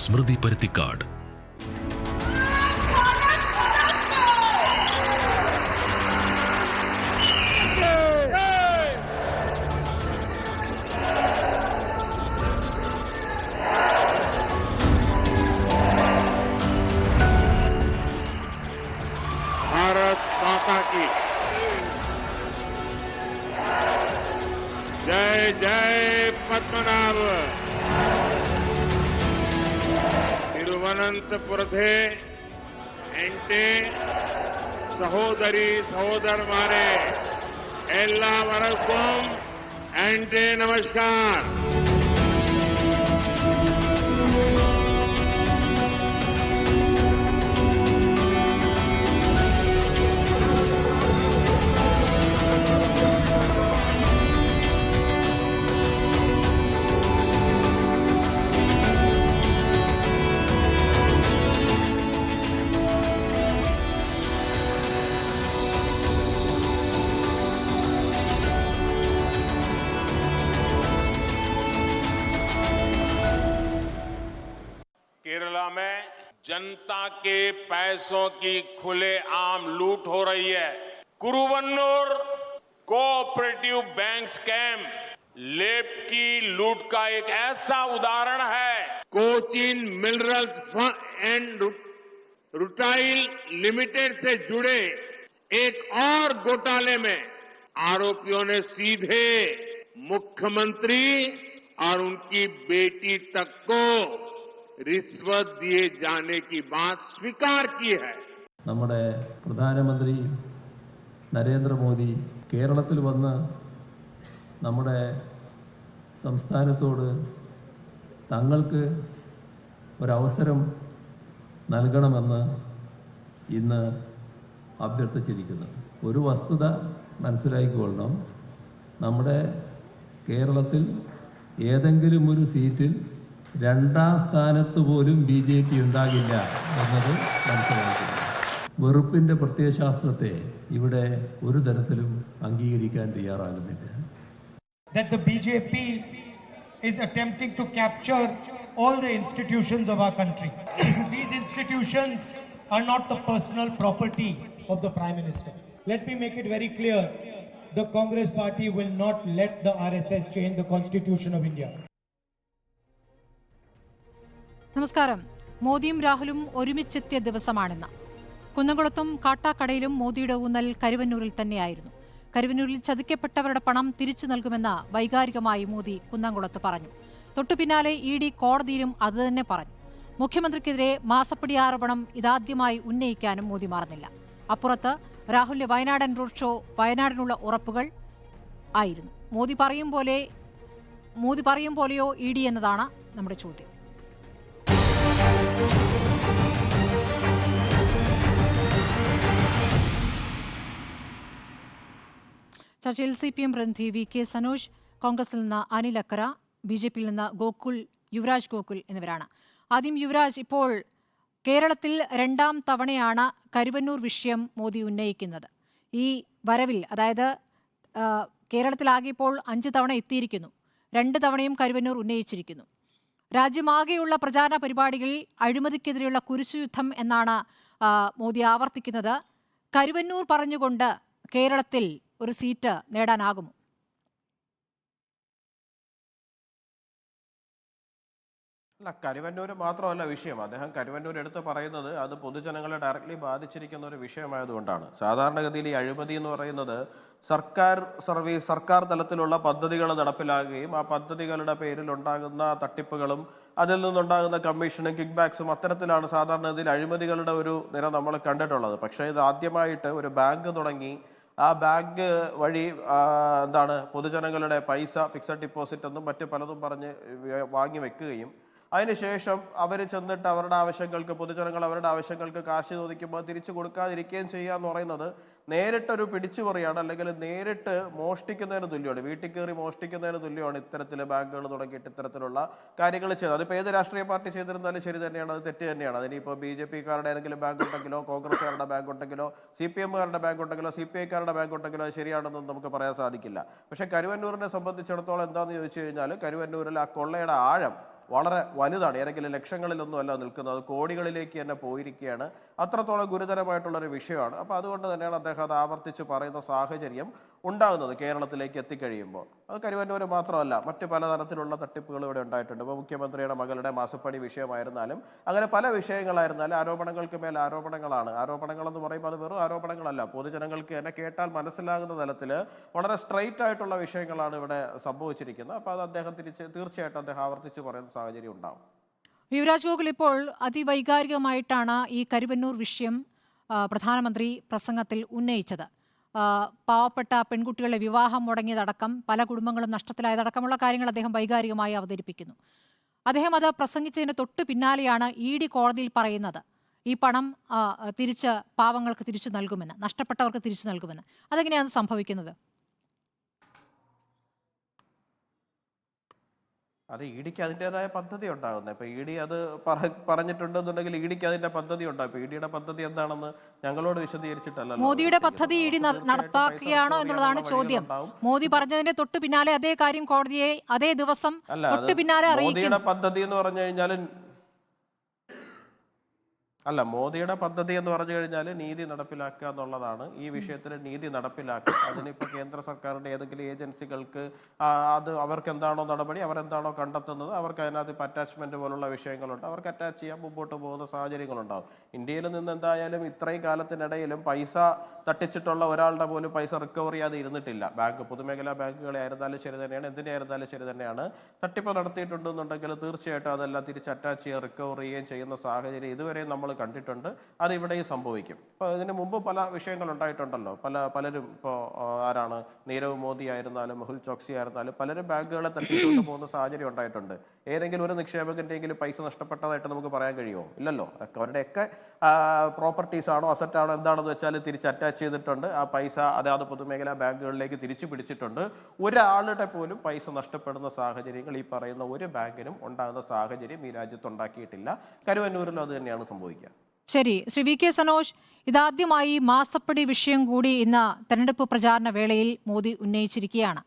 സ്മൃതി പരുത്തിക്കാട്. भारत माता की जय जय पद्मनाभ. തിരുവനന്തപുരത്തെ എൻ്റെ സഹോദരി സഹോദരന്മാരെ എല്ലാവർക്കും എൻ്റെ നമസ്കാരം. केरला में जनता के पैसों की खुलेआम लूट हो रही है. कुरुवन्नूर कोऑपरेटिव बैंक स्कैम लेप की लूट का एक ऐसा उदाहरण है. Cochin minerals and rutile limited से जुड़े एक और घोटाले में आरोपियों ने सीधे मुख्यमंत्री और उनकी बेटी तक को रिश्वत दिए जाने की बात स्वीकार की है. നമ്മുടെ പ്രധാനമന്ത്രി നരേന്ദ്രമോദി കേരളത്തിൽ വന്ന് നമ്മുടെ സംസ്ഥാനത്തോട് തങ്ങൾക്ക് ഒരവസരം നൽകണമെന്ന് ഇന്ന് അഭ്യർത്ഥിച്ചിരിക്കുന്നു. ഒരു വസ്തുത മനസ്സിലാക്കിക്കൊള്ളണം. നമ്മുടെ കേരളത്തിൽ ഏതെങ്കിലും ഒരു സീറ്റിൽ രണ്ടാം സ്ഥാനത്ത് പോലും BJP ഉണ്ടാകില്ല എന്നത് മനസ്സിലാക്കുന്നു. വെറുപ്പിൻ്റെ പ്രത്യയശാസ്ത്രത്തെ ഇവിടെ ഒരു തരത്തിലും അംഗീകരിക്കാൻ തയ്യാറാകുന്നില്ല. That the BJP is attempting to capture all the institutions of our country. These institutions are not the personal property of the Prime Minister. Let me make it very clear. The Congress party will not let the RSS change the Constitution of India. നമസ്കാരം. മോദിയും രാഹുലും ഒരുമിച്ചെത്തിയ ദിവസമാണെന്ന്. കുന്നംകുളത്തും കാട്ടാക്കടയിലും മോദിയുടെ ഊന്നൽ കരുവന്നൂരിൽ തന്നെയായിരുന്നു. കരുവന്നൂരിൽ ചതിക്കപ്പെട്ടവരുടെ പണം തിരിച്ചു നൽകുമെന്ന് വൈകാരികമായി മോദി കുന്നംകുളത്ത് പറഞ്ഞു. തൊട്ടുപിന്നാലെ ED കോടതിയിലും അതുതന്നെ പറഞ്ഞു. മുഖ്യമന്ത്രിക്കെതിരെ മാസപ്പടി ആരോപണം ഇതാദ്യമായി ഉന്നയിക്കാനും മോദി മറന്നില്ല. അപ്പുറത്ത് രാഹുലിന്റെ വയനാടൻ റോഡ് ഷോ വയനാടിനുള്ള ഉറപ്പുകൾ ആയിരുന്നു. മോദി പറയും പോലെയോ ED എന്നതാണ് നമ്മുടെ ചോദ്യം. ചർച്ചയിൽ CPM പ്രതിനിധി VK സനോജ്, കോൺഗ്രസിൽ നിന്ന് അനിൽ അക്കര, BJPയിൽ നിന്ന് യുവരാജ് ഗോകുൽ എന്നിവരാണ്. ആദ്യം യുവരാജ്, ഇപ്പോൾ കേരളത്തിൽ രണ്ടാം തവണയാണ് കരുവന്നൂർ വിഷയം മോദി ഉന്നയിക്കുന്നത്. ഈ വരവിൽ, അതായത് കേരളത്തിലാകെ ഇപ്പോൾ 5 തവണ എത്തിയിരിക്കുന്നു. 2 തവണയും കരുവന്നൂർ ഉന്നയിച്ചിരിക്കുന്നു. രാജ്യമാകെയുള്ള പ്രചാരണ പരിപാടികളിൽ അഴിമതിക്കെതിരെയുള്ള കുരിശുയുദ്ധം എന്നാണ് മോദി ആവർത്തിക്കുന്നത്. കരുവന്നൂർ പറഞ്ഞുകൊണ്ട് കേരളത്തിൽ ഒരു സീറ്റ് നേടാനാകുമോ? അല്ല, കരുവന്നൂർ മാത്രമല്ല വിഷയം. അദ്ദേഹം കരുവന്നൂർ എടുത്ത് പറയുന്നത് അത് പൊതുജനങ്ങളെ ഡയറക്ട്ലി ബാധിച്ചിരിക്കുന്ന ഒരു വിഷയമായതുകൊണ്ടാണ്. സാധാരണഗതിയിൽ ഈ അഴിമതി എന്ന് പറയുന്നത് സർക്കാർ തലത്തിലുള്ള പദ്ധതികൾ നടപ്പിലാക്കുകയും ആ പദ്ധതികളുടെ പേരിൽ ഉണ്ടാകുന്ന തട്ടിപ്പുകളും അതിൽ നിന്നുണ്ടാകുന്ന കമ്മീഷനും കിക്ക് ബാക്സും അത്തരത്തിലാണ് സാധാരണഗതിയിൽ അഴിമതികളുടെ ഒരു നിര നമ്മൾ കണ്ടിട്ടുള്ളത്. പക്ഷേ ഇത് ആദ്യമായിട്ട് ഒരു ബാങ്ക് തുടങ്ങി ആ ബാങ്ക് വഴി പൊതുജനങ്ങളുടെ പൈസ ഫിക്സഡ് ഡിപ്പോസിറ്റ് എന്നും മറ്റു പലതും പറഞ്ഞ് വാങ്ങി വെക്കുകയും അതിനുശേഷം അവർ ചെന്നിട്ട് അവരുടെ ആവശ്യങ്ങൾക്ക്, പൊതുജനങ്ങൾ അവരുടെ ആവശ്യങ്ങൾക്ക് കാശ് ചോദിക്കുമ്പോൾ തിരിച്ചു കൊടുക്കാതിരിക്കുകയും ചെയ്യുക എന്ന് പറയുന്നത് നേരിട്ടൊരു പിടിച്ചുപറിയാണ്, അല്ലെങ്കിൽ നേരിട്ട് മോഷ്ടിക്കുന്നതിന് തുല്യമാണ്. വീട്ടിൽ കയറി മോഷ്ടിക്കുന്നതിന് തുല്യമാണ് ഇത്തരത്തിൽ ബാങ്കുകൾ തുടങ്ങിയിട്ട് ഇത്തരത്തിലുള്ള കാര്യങ്ങൾ ചെയ്തത്. അതിപ്പോൾ ഏത് രാഷ്ട്രീയ പാർട്ടി ചെയ്തിരുന്നാലും ശരി തന്നെയാണ്, അത് തെറ്റ് തന്നെയാണ്. അതിനിപ്പോൾ BJPക്കാരുടെ ഏതെങ്കിലും ബാങ്ക് ഉണ്ടെങ്കിലോ, കോൺഗ്രസ്സുകാരുടെ ബാങ്ക് ഉണ്ടെങ്കിലോ, CPMകാരുടെ ബാങ്ക് ഉണ്ടെങ്കിലോ, CPIക്കാരുടെ ബാങ്ക് ഉണ്ടെങ്കിലോ അത് ശരിയാണെന്നും നമുക്ക് പറയാൻ സാധിക്കില്ല. പക്ഷേ കരുവന്നൂരിനെ സംബന്ധിച്ചിടത്തോളം എന്താണെന്ന് ചോദിച്ചു കഴിഞ്ഞാൽ, കരുവന്നൂരിൽ ആ കൊള്ളയുടെ ആഴം വളരെ വലുതാണ്. ഏതെങ്കിലും ലക്ഷങ്ങളിലൊന്നും അല്ല നിൽക്കുന്നത്, കോടികളിലേക്ക് തന്നെ പോയിരിക്കുകയാണ്. അത്രത്തോളം ഗുരുതരമായിട്ടുള്ളൊരു വിഷയമാണ്. അപ്പോൾ അതുകൊണ്ട് തന്നെയാണ് അദ്ദേഹം അത് ആവർത്തിച്ച് പറയുന്ന സാഹചര്യം ഉണ്ടാകുന്നത് കേരളത്തിലേക്ക് എത്തിക്കഴിയുമ്പോൾ. അത് കരുവന്നൂർ മാത്രമല്ല, മറ്റ് പലതരത്തിലുള്ള തട്ടിപ്പുകൾ ഇവിടെ ഉണ്ടായിട്ടുണ്ട്. ഇപ്പോൾ മുഖ്യമന്ത്രിയുടെ മകളുടെ മാസപ്പടി വിഷയമായിരുന്നാലും അങ്ങനെ പല വിഷയങ്ങളായിരുന്നാലും ആരോപണങ്ങൾക്ക് മേൽ ആരോപണങ്ങളാണ്. ആരോപണങ്ങൾ എന്ന് പറയുമ്പോൾ അത് വെറും ആരോപണങ്ങളല്ല, പൊതുജനങ്ങൾക്ക് തന്നെ കേട്ടാൽ മനസ്സിലാകുന്ന തലത്തിൽ വളരെ സ്ട്രൈറ്റ് ആയിട്ടുള്ള വിഷയങ്ങളാണ് ഇവിടെ സംഭവിച്ചിരിക്കുന്നത്. അപ്പോൾ അത് അദ്ദേഹം തീർച്ചയായിട്ടും അദ്ദേഹം ആവർത്തിച്ച് പറയുന്ന സാഹചര്യം ഉണ്ടാവും. യുവരാജ് ഗോകുൽ, ഇപ്പോൾ അതിവൈകാരികമായിട്ടാണ് ഈ കരുവന്നൂർ വിഷയം പ്രധാനമന്ത്രി പ്രസംഗത്തിൽ ഉന്നയിച്ചത്. പാവപ്പെട്ട പെൺകുട്ടികളുടെ വിവാഹം മുടങ്ങിയതടക്കം, പല കുടുംബങ്ങളും നഷ്ടത്തിലായതടക്കമുള്ള കാര്യങ്ങൾ അദ്ദേഹം വൈകാരികമായി അവതരിപ്പിക്കുന്നു. അദ്ദേഹം അത് പ്രസംഗിച്ചതിന് തൊട്ട് പിന്നാലെയാണ് ED കോടതിയിൽ പറയുന്നത് ഈ പണം തിരിച്ച് പാവങ്ങൾക്ക് തിരിച്ചു നൽകുമെന്ന്, നഷ്ടപ്പെട്ടവർക്ക് തിരിച്ചു നൽകുമെന്ന്. അതെങ്ങനെയാണ് സംഭവിക്കുന്നത്? അത് ഇഡിക്ക് അതിൻ്റെതായ പദ്ധതി ഉണ്ടാകുന്നത്. ഇപ്പൊ ഇഡി അത് പറഞ്ഞിട്ടുണ്ടെന്നുണ്ടെങ്കിൽ ഇഡിക്ക് അതിന്റെ പദ്ധതി ഉണ്ടാകും. ഇപ്പൊ ഇഡിയുടെ പദ്ധതി എന്താണെന്ന് ഞങ്ങളോട് വിശദീകരിച്ചിട്ടല്ലോ. മോദിയുടെ പദ്ധതി ഇഡി നടപ്പാക്കുകയാണോ എന്നുള്ളതാണ് ചോദ്യം. മോദി പറഞ്ഞതിന്റെ തൊട്ട് പിന്നാലെ അതേ കാര്യം കോടതിയെ അതേ ദിവസം തൊട്ട് പിന്നാലെ അറിയിക്കും. മോദിയുടെ പദ്ധതി എന്ന് പറഞ്ഞു കഴിഞ്ഞാൽ മോദിയുടെ പദ്ധതി എന്ന് പറഞ്ഞു കഴിഞ്ഞാൽ നീതി നടപ്പിലാക്കുക എന്നുള്ളതാണ്. ഈ വിഷയത്തിൽ നീതി നടപ്പിലാക്കുക. അതിനിപ്പോൾ കേന്ദ്ര സർക്കാരിൻ്റെ ഏതെങ്കിലും ഏജൻസികൾക്ക് അത് അവർക്ക് എന്താണോ നടപടി, അവരെന്താണോ കണ്ടെത്തുന്നത്, അവർക്ക് അതിനകത്ത് ഇപ്പോൾ അറ്റാച്ച്മെന്റ് പോലുള്ള വിഷയങ്ങളുണ്ട്, അവർക്ക് അറ്റാച്ച് ചെയ്യാൻ മുമ്പോട്ട് പോകുന്ന സാഹചര്യങ്ങളുണ്ടാകും. ഇന്ത്യയിൽ നിന്ന് എന്തായാലും ഇത്രയും കാലത്തിനിടയിലും പൈസ തട്ടിച്ചിട്ടുള്ള ഒരാളുടെ പോലും പൈസ റിക്കവർ ചെയ്യാതെ ഇരുന്നിട്ടില്ല. പൊതുമേഖലാ ബാങ്കുകളെ ആയിരുന്നാലും ശരി തന്നെയാണ്, എന്തിനായിരുന്നാലും ശരി തന്നെയാണ്. തട്ടിപ്പ് നടത്തിയിട്ടുണ്ടെന്നുണ്ടെങ്കിൽ തീർച്ചയായിട്ടും അതെല്ലാം തിരിച്ച് അറ്റാച്ച് ചെയ്യുക, റിക്കവർ ചെയ്യുകയും ചെയ്യുന്ന സാഹചര്യം ഇതുവരെ നമ്മൾ കണ്ടിട്ടുണ്ട്. അത് ഇവിടെയും സംഭവിക്കും. ഇപ്പോൾ ഇതിന് മുമ്പ് പല വിഷയങ്ങൾ ഉണ്ടായിട്ടുണ്ടല്ലോ. പലരും ഇപ്പോൾ ആരാണ്, നീരവ് മോദി ആയിരുന്നാലും മെഹുൽ ചോക്സി ആയിരുന്നാലും പലരും ബാങ്കുകളെ തട്ടിക്കൊണ്ട് പോകുന്ന സാഹചര്യം ഉണ്ടായിട്ടുണ്ട്. ഏതെങ്കിലും ഒരു നിക്ഷേപകന്റെയെങ്കിലും പൈസ നഷ്ടപ്പെട്ടതായിട്ട് നമുക്ക് പറയാൻ കഴിയുമോ? ഇല്ലല്ലോ. അവരുടെയൊക്കെ പ്രോപ്പർട്ടീസ് ആണോ അസറ്റ് ആണോ എന്താണെന്ന് വെച്ചാൽ തിരിച്ച് അറ്റാച്ച് ചെയ്തിട്ടുണ്ട്. ആ പൈസ അതാത് പൊതുമേഖലാ ബാങ്കുകളിലേക്ക് തിരിച്ചു പിടിച്ചിട്ടുണ്ട്. ഒരാളുടെ പോലും പൈസ നഷ്ടപ്പെടുന്ന സാഹചര്യങ്ങൾ ഈ പറയുന്ന ഒരു ബാങ്കിനും ഉണ്ടാകുന്ന സാഹചര്യം ഈ രാജ്യത്ത് ഉണ്ടാക്കിയിട്ടില്ല. കരുവന്നൂരിലും അത് തന്നെയാണ് സംഭവിക്കുക. ശരി, ശ്രീ VK സനോജ്, ഇതാദ്യമായി മാസപ്പടി വിഷയം കൂടി ഇന്ന് തെരഞ്ഞെടുപ്പ് പ്രചാരണ വേളയിൽ മോദി ഉന്നയിച്ചിരിക്കുകയാണ്.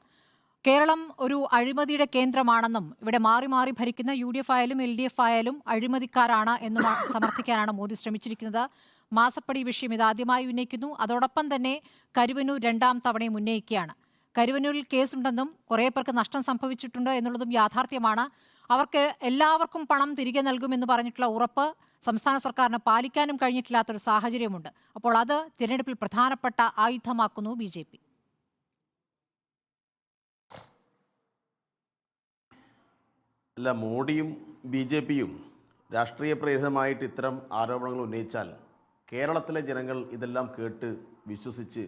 കേരളം ഒരു അഴിമതിയുടെ കേന്ദ്രമാണെന്നും ഇവിടെ മാറി മാറി ഭരിക്കുന്ന UDF ആയാലും LDF ആയാലും അഴിമതിക്കാരാണ് എന്നും സമർത്ഥിക്കാനാണ് മോദി ശ്രമിച്ചിരിക്കുന്നത്. മാസപ്പടി വിഷയം ഇതാദ്യമായി ഉന്നയിക്കുന്നു. അതോടൊപ്പം തന്നെ കരുവന്നൂർ രണ്ടാം തവണയും ഉന്നയിക്കുകയാണ്. കരുവന്നൂരിൽ കേസുണ്ടെന്നും കുറേ പേർക്ക് നഷ്ടം സംഭവിച്ചിട്ടുണ്ട് എന്നുള്ളതും യാഥാർത്ഥ്യമാണ്. അവർക്ക് എല്ലാവർക്കും പണം തിരികെ നൽകുമെന്ന് പറഞ്ഞിട്ടുള്ള ഉറപ്പ് സംസ്ഥാന സർക്കാരിന് പാലിക്കാനും കഴിഞ്ഞിട്ടില്ലാത്തൊരു സാഹചര്യമുണ്ട്. അപ്പോൾ അത് തിരഞ്ഞെടുപ്പിൽ പ്രധാനപ്പെട്ട ആയുധമാക്കുന്നു BJP. അല്ല, മോഡിയും BJPയും രാഷ്ട്രീയ പ്രേരിതമായിട്ട് ഇത്തരം ആരോപണങ്ങൾ ഉന്നയിച്ചാൽ കേരളത്തിലെ ജനങ്ങൾ ഇതെല്ലാം കേട്ട് വിശ്വസിച്ച്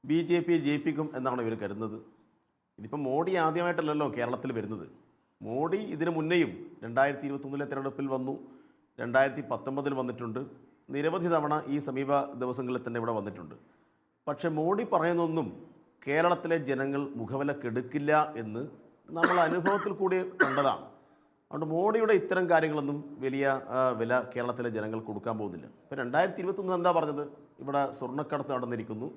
BJPയെ ജയിപ്പിക്കും എന്നാണ് ഇവർ കരുതുന്നത്. ഇതിപ്പോൾ മോഡി ആദ്യമായിട്ടല്ലല്ലോ കേരളത്തിൽ വരുന്നത്. മോഡി ഇതിനു മുന്നേയും 2021 തിരഞ്ഞെടുപ്പിൽ വന്നു, 2019 വന്നിട്ടുണ്ട്, നിരവധി തവണ ഈ സമീപ ദിവസങ്ങളിൽ തന്നെ ഇവിടെ വന്നിട്ടുണ്ട്. പക്ഷേ മോഡി പറയുന്നൊന്നും കേരളത്തിലെ ജനങ്ങൾ മുഖവിലക്കെടുക്കില്ല എന്ന് നമ്മൾ അനുഭവത്തിൽ കൂടി കണ്ടതാണ്. അതുകൊണ്ട് മോഡിയുടെ ഇത്തരം കാര്യങ്ങളൊന്നും വലിയ വില കേരളത്തിലെ ജനങ്ങൾ കൊടുക്കാൻ പോകുന്നില്ല. ഇപ്പോൾ 2021 എന്താ പറഞ്ഞത്? ഇവിടെ സ്വർണ്ണക്കടത്ത് നടന്നിരിക്കുന്നു,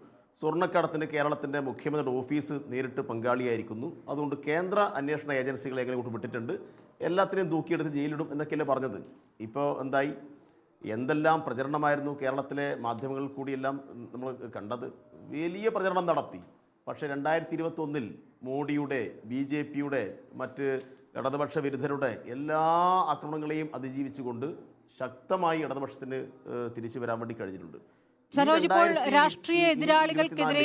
സ്വർണ്ണക്കടത്തിന് കേരളത്തിൻ്റെ മുഖ്യമന്ത്രിയുടെ ഓഫീസ് നേരിട്ട് പങ്കാളിയായിരിക്കുന്നു, അതുകൊണ്ട് കേന്ദ്ര അന്വേഷണ ഏജൻസികളെ എങ്ങനെ കൊണ്ട് വിട്ടിട്ടുണ്ട്, എല്ലാത്തിനെയും തൂക്കിയെടുത്ത് ജയിലിടും എന്നൊക്കെയല്ലേ പറഞ്ഞത്. ഇപ്പോൾ എന്തായി? എന്തെല്ലാം പ്രചരണമായിരുന്നു കേരളത്തിലെ മാധ്യമങ്ങളിൽ കൂടിയെല്ലാം നമ്മൾ കണ്ടത്. വലിയ പ്രചരണം നടത്തി. പക്ഷേ 2021 മോഡിയുടെ BJPയുടെ മറ്റ് ഇടതുപക്ഷ വിരുദ്ധരുടെ എല്ലാ ആക്രമണങ്ങളെയും അതിജീവിച്ചുകൊണ്ട് ശക്തമായി ഇടതുപക്ഷത്തിന് തിരിച്ചു വരാൻ വേണ്ടി കഴിഞ്ഞിട്ടുണ്ട്. സനോജ്, ഇപ്പോൾ രാഷ്ട്രീയ എതിരാളികൾക്കെതിരെ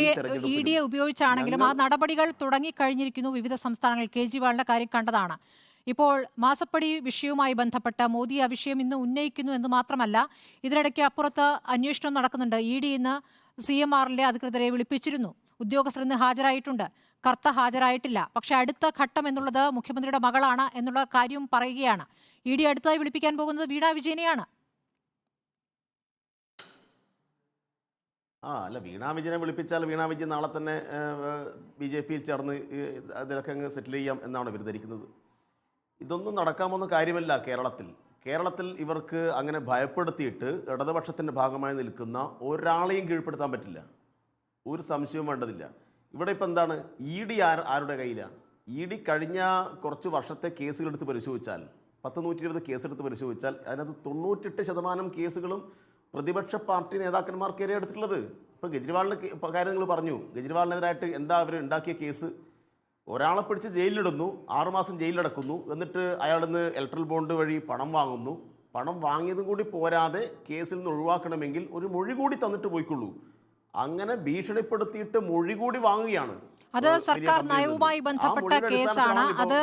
ED ഉപയോഗിച്ചാണെങ്കിലും ആ നടപടികൾ തുടങ്ങിക്കഴിഞ്ഞിരിക്കുന്നു. വിവിധ സംസ്ഥാനങ്ങളിൽ കേജ്രിവാളിന്റെ കാര്യം കണ്ടതാണ്. ഇപ്പോൾ മാസപ്പടി വിഷയവുമായി ബന്ധപ്പെട്ട മോദി ആ വിഷയം ഇന്ന് ഉന്നയിക്കുന്നു എന്ന് മാത്രമല്ല, ഇതിനിടയ്ക്ക് അപ്പുറത്ത് അന്വേഷണം നടക്കുന്നുണ്ട്. ED ഇന്ന് CMRലെ അധികൃതരെ വിളിപ്പിച്ചിരുന്നു. ഉദ്യോഗസ്ഥർ ഇന്ന് ഹാജരായിട്ടുണ്ട്, കർത്ത ഹാജരായിട്ടില്ല. പക്ഷെ അടുത്ത ഘട്ടം എന്നുള്ളത് മുഖ്യമന്ത്രിയുടെ മകളാണ് എന്നുള്ള കാര്യം പറയുകയാണ്. ED അടുത്തതായി വിളിപ്പിക്കാൻ പോകുന്നത് വീണ വിജയനെയാണ്. അല്ല, വീണ വിജയനെ വിളിപ്പിച്ചാൽ വീണ വിജയൻ നാളെ തന്നെ BJPയിൽ ചേർന്ന് അതിലൊക്കെ അങ്ങ് സെറ്റിൽ ചെയ്യാം എന്നാണ് ഇവർ ധരിക്കുന്നത്. ഇതൊന്നും നടക്കാൻ പോകുന്ന കാര്യമല്ല കേരളത്തിൽ ഇവർക്ക് അങ്ങനെ ഭയപ്പെടുത്തിയിട്ട് ഇടതുപക്ഷത്തിൻ്റെ ഭാഗമായി നിൽക്കുന്ന ഒരാളെയും കീഴ്പ്പെടുത്താൻ പറ്റില്ല. ഒരു സംശയവും വേണ്ടതില്ല. ഇവിടെ ഇപ്പം എന്താണ്, ED ആരുടെ കയ്യിലാണ്? ED കഴിഞ്ഞ കുറച്ച് വർഷത്തെ കേസുകളെടുത്ത് പരിശോധിച്ചാൽ 120 കേസെടുത്ത് പരിശോധിച്ചാൽ അതിനകത്ത് 98% കേസുകളും പ്രതിപക്ഷ പാർട്ടി നേതാക്കന്മാർക്കെതിരെ എടുത്തിട്ടുള്ളത്. ഇപ്പോൾ കെജ്രിവാളിൻ്റെ കാര്യം നിങ്ങൾ പറഞ്ഞു. കെജ്രിവാളിനെതിരായിട്ട് എന്താ അവർ ഉണ്ടാക്കിയ കേസ്? ഒരാളെ പിടിച്ച് ജയിലിലിടുന്നു, 6 മാസം ജയിലിലടക്കുന്നു, എന്നിട്ട് അയാളിൽ നിന്ന് ഇലക്ട്രൽ ബോണ്ട് വഴി പണം വാങ്ങുന്നു. പണം വാങ്ങിയതും കൂടി പോരാതെ കേസിൽ നിന്ന് ഒഴിവാക്കണമെങ്കിൽ ഒരു മൊഴി കൂടി തന്നിട്ട് പോയിക്കൊള്ളൂ. അങ്ങനെ ഭീഷണിപ്പെടുത്തിയിട്ട് മൊഴി കൂടി വാങ്ങുകയാണ്. അത് സർക്കാർ നയവുമായി ബന്ധപ്പെട്ട കേസാണ്. അത്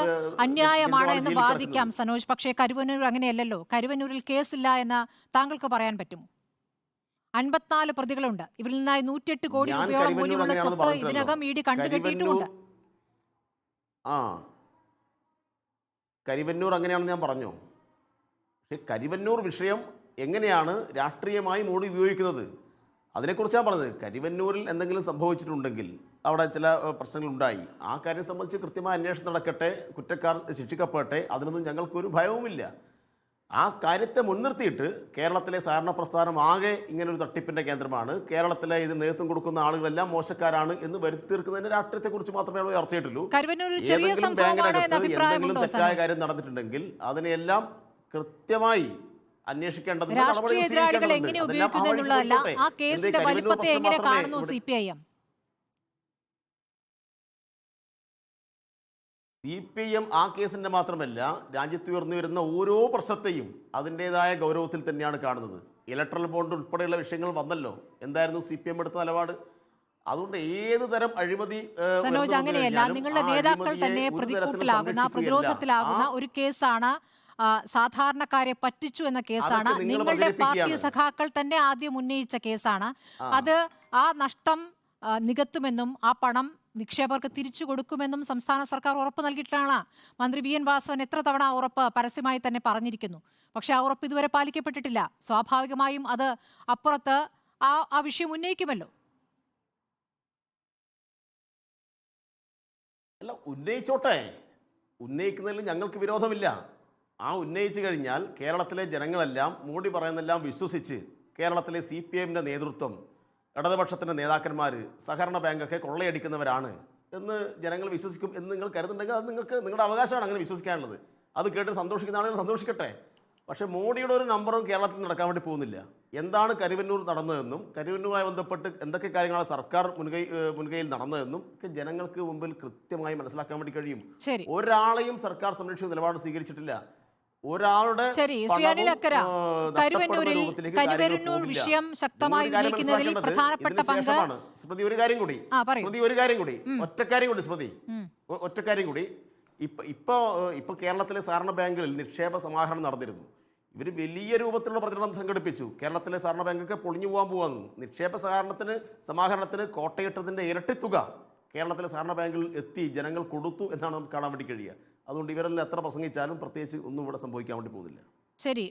അന്യായമാണ് എന്ന് വാദിക്കാം സനോജ്. പക്ഷേ കരുവന്നൂർ അങ്ങനെയല്ലല്ലോ. കരുവന്നൂരിൽ കേസില്ല എന്ന് താങ്കൾക്ക് പറയാൻ പറ്റുമോ? 54 പ്രതികളുണ്ട്. ഇവരിൽ നിന്നായി 108 കോടി രൂപയോളം മൂല്യമുള്ള സ്വത്ത് ഇതിനകം ഇഡി കണ്ടുകെട്ടിയിട്ടുമുണ്ട്. കരിവന്നൂർ അങ്ങനെയാണെന്ന് ഞാൻ പറഞ്ഞു. പക്ഷേ കരിവന്നൂർ വിഷയം എങ്ങനെയാണ് രാഷ്ട്രീയമായി മോഡി ഉപയോഗിക്കുന്നത് അതിനെക്കുറിച്ചാണ് പറഞ്ഞത്. കരിവന്നൂരിൽ എന്തെങ്കിലും സംഭവിച്ചിട്ടുണ്ടെങ്കിൽ അവിടെ ചില പ്രശ്നങ്ങളുണ്ടായി, ആ കാര്യം സംബന്ധിച്ച് കൃത്യമായ അന്വേഷണം നടക്കട്ടെ, കുറ്റക്കാർ ശിക്ഷിക്കപ്പെടട്ടെ, അതിനൊന്നും ഞങ്ങൾക്കൊരു ഭയവുമില്ല. ആ കാര്യത്തെ മുൻനിർത്തിയിട്ട് കേരളത്തിലെ സഹകരണ പ്രസ്ഥാനം ആകെ ഇങ്ങനൊരു തട്ടിപ്പിൻ്റെ കേന്ദ്രമാണ്, കേരളത്തിലെ ഇത് നേതൃത്വം കൊടുക്കുന്ന ആളുകളെല്ലാം മോശക്കാരാണ് എന്ന് വരുത്തി തീർക്കുന്നതിൻ്റെ രാഷ്ട്രീയത്തെക്കുറിച്ച് മാത്രമേ അവിടെ ചർച്ച ചെയ്തിട്ടുള്ളൂ. ഏതെങ്കിലും ബാങ്കിനകത്ത് എന്തെങ്കിലും തെറ്റായ കാര്യം നടന്നിട്ടുണ്ടെങ്കിൽ അതിനെയെല്ലാം കൃത്യമായി അന്വേഷിക്കേണ്ടതുണ്ട്. രാഷ്ട്രീയ എതിരാളികൾ എങ്ങനെ ഉപയോഗിക്കുന്നു എന്നുള്ളതല്ല, ആ കേസിന്റെ വലിപ്പത്തെ എങ്ങനെ കാണുന്നു CPIM? CPIM ആ കേസിൻ്റെ മാത്രമല്ല, രാജ്യത്ത് ഉയർന്നു വരുന്ന ഓരോ പ്രശ്നത്തെയും അതിൻ്റെതായ ഗൗരവത്തിൽ തന്നെയാണ് കാണുന്നത്. ഇലക്ട്രൽ ബോണ്ട് ഉൾപ്പെടെയുള്ള വിഷയങ്ങൾ വന്നല്ലോ. എന്തായിരുന്നു CPIM എടുത്ത നിലപാട്? അതുകൊണ്ട് ഏത് തരം അഴിമതി സനോജ് അങ്ങനെയല്ല. നിങ്ങളുടെ നേതാക്കൾ തന്നെ പ്രതികൂട്ടിലാകുന്ന, പ്രതിരോധത്തിലാകുന്ന ഒരു കേസാണ്. സാധാരണക്കാരെ പറ്റിച്ചു എന്ന കേസാണ്. നിങ്ങളുടെ പാർട്ടി സഖാക്കൾ തന്നെ ആദ്യം ഉന്നയിച്ച കേസാണ്. അത് ആ നഷ്ടം നികത്തുമെന്നും ആ പണം നിക്ഷേപകർക്ക് തിരിച്ചു കൊടുക്കുമെന്നും സംസ്ഥാന സർക്കാർ ഉറപ്പ് നൽകിയിട്ടാണ്. മന്ത്രി VN വാസവൻ എത്ര തവണ ആ ഉറപ്പ് പരസ്യമായി തന്നെ പറഞ്ഞിരിക്കുന്നു. പക്ഷെ ആ ഉറപ്പ് ഇതുവരെ പാലിക്കപ്പെട്ടിട്ടില്ല. സ്വാഭാവികമായും അത് അപ്പുറത്ത് ആ വിഷയം ഉന്നയിക്കുമല്ലോ. അല്ല, ഉന്നയിച്ചോട്ടെ, ഉന്നയിക്കുന്നതിൽ ഞങ്ങൾക്ക് വിരോധമില്ല. ആ ഉന്നയിച്ചു കഴിഞ്ഞാൽ കേരളത്തിലെ ജനങ്ങളെല്ലാം മോഡി പറയുന്നതെല്ലാം വിശ്വസിച്ച് കേരളത്തിലെ CPIMൻ്റെ നേതൃത്വം, ഇടതുപക്ഷത്തിൻ്റെ നേതാക്കന്മാർ സഹകരണ ബാങ്കൊക്കെ കൊള്ളയടിക്കുന്നവരാണ് എന്ന് ജനങ്ങൾ വിശ്വസിക്കും എന്ന് നിങ്ങൾ കരുതുന്നുണ്ടെങ്കിൽ അത് നിങ്ങളുടെ അവകാശമാണ് അങ്ങനെ വിശ്വസിക്കാനുള്ളത്. അത് കേട്ട് സന്തോഷിക്കുന്ന ആളുകൾ സന്തോഷിക്കട്ടെ. പക്ഷേ മോഡിയുടെ ഒരു നമ്പറും കേരളത്തിൽ നടക്കാൻ വേണ്ടി പോകുന്നില്ല. എന്താണ് കരുവന്നൂർ നടന്നതെന്നും കരുവന്നൂരുമായി ബന്ധപ്പെട്ട് എന്തൊക്കെ കാര്യങ്ങളാണ് സർക്കാർ മുൻകൈയിൽ നടന്നതെന്നും ഒക്കെ ജനങ്ങൾക്ക് മുമ്പിൽ കൃത്യമായി മനസ്സിലാക്കാൻ വേണ്ടി കഴിയും. ഒരാളെയും സർക്കാർ സംരക്ഷിക്കുന്ന നിലപാട് സ്വീകരിച്ചിട്ടില്ല. ഒരാളുടെ കരുവന്നൂർ വിഷയം ശക്തമായി ഉന്നയിക്കുന്നതിൽ പ്രധാനപ്പെട്ട പങ്ക്. സ്മൃതി ഒരു കാര്യം കൂടി, ഒറ്റക്കാര്യം കൂടി. ഇപ്പൊ കേരളത്തിലെ സഹകരണ ബാങ്കുകളിൽ നിക്ഷേപ സമാഹരണം നടന്നിരുന്നു. ഇവർ വലിയ രൂപത്തിലുള്ള പ്രചരണം സംഘടിപ്പിച്ചു. കേരളത്തിലെ സഹകരണ ബാങ്കൊക്കെ പൊളിഞ്ഞു പോകാൻ പോകാമെന്ന്. നിക്ഷേപ സമാഹരണത്തിന് കോട്ടയിട്ടതിൻ്റെ ഇരട്ടി തുക കേരളത്തിലെ സഹകരണ ബാങ്കുകളിൽ എത്തി ജനങ്ങൾ കൊടുത്തു എന്നാണ് നമുക്ക് കാണാൻ വേണ്ടി കഴിയുക. അതുകൊണ്ട് ഇവരെല്ലാം എത്ര പ്രസംഗിച്ചാലും പ്രത്യേകിച്ച് ഒന്നും ഇവിടെ സംഭവിക്കാൻ വേണ്ടി പോകുന്നില്ല. ശരി,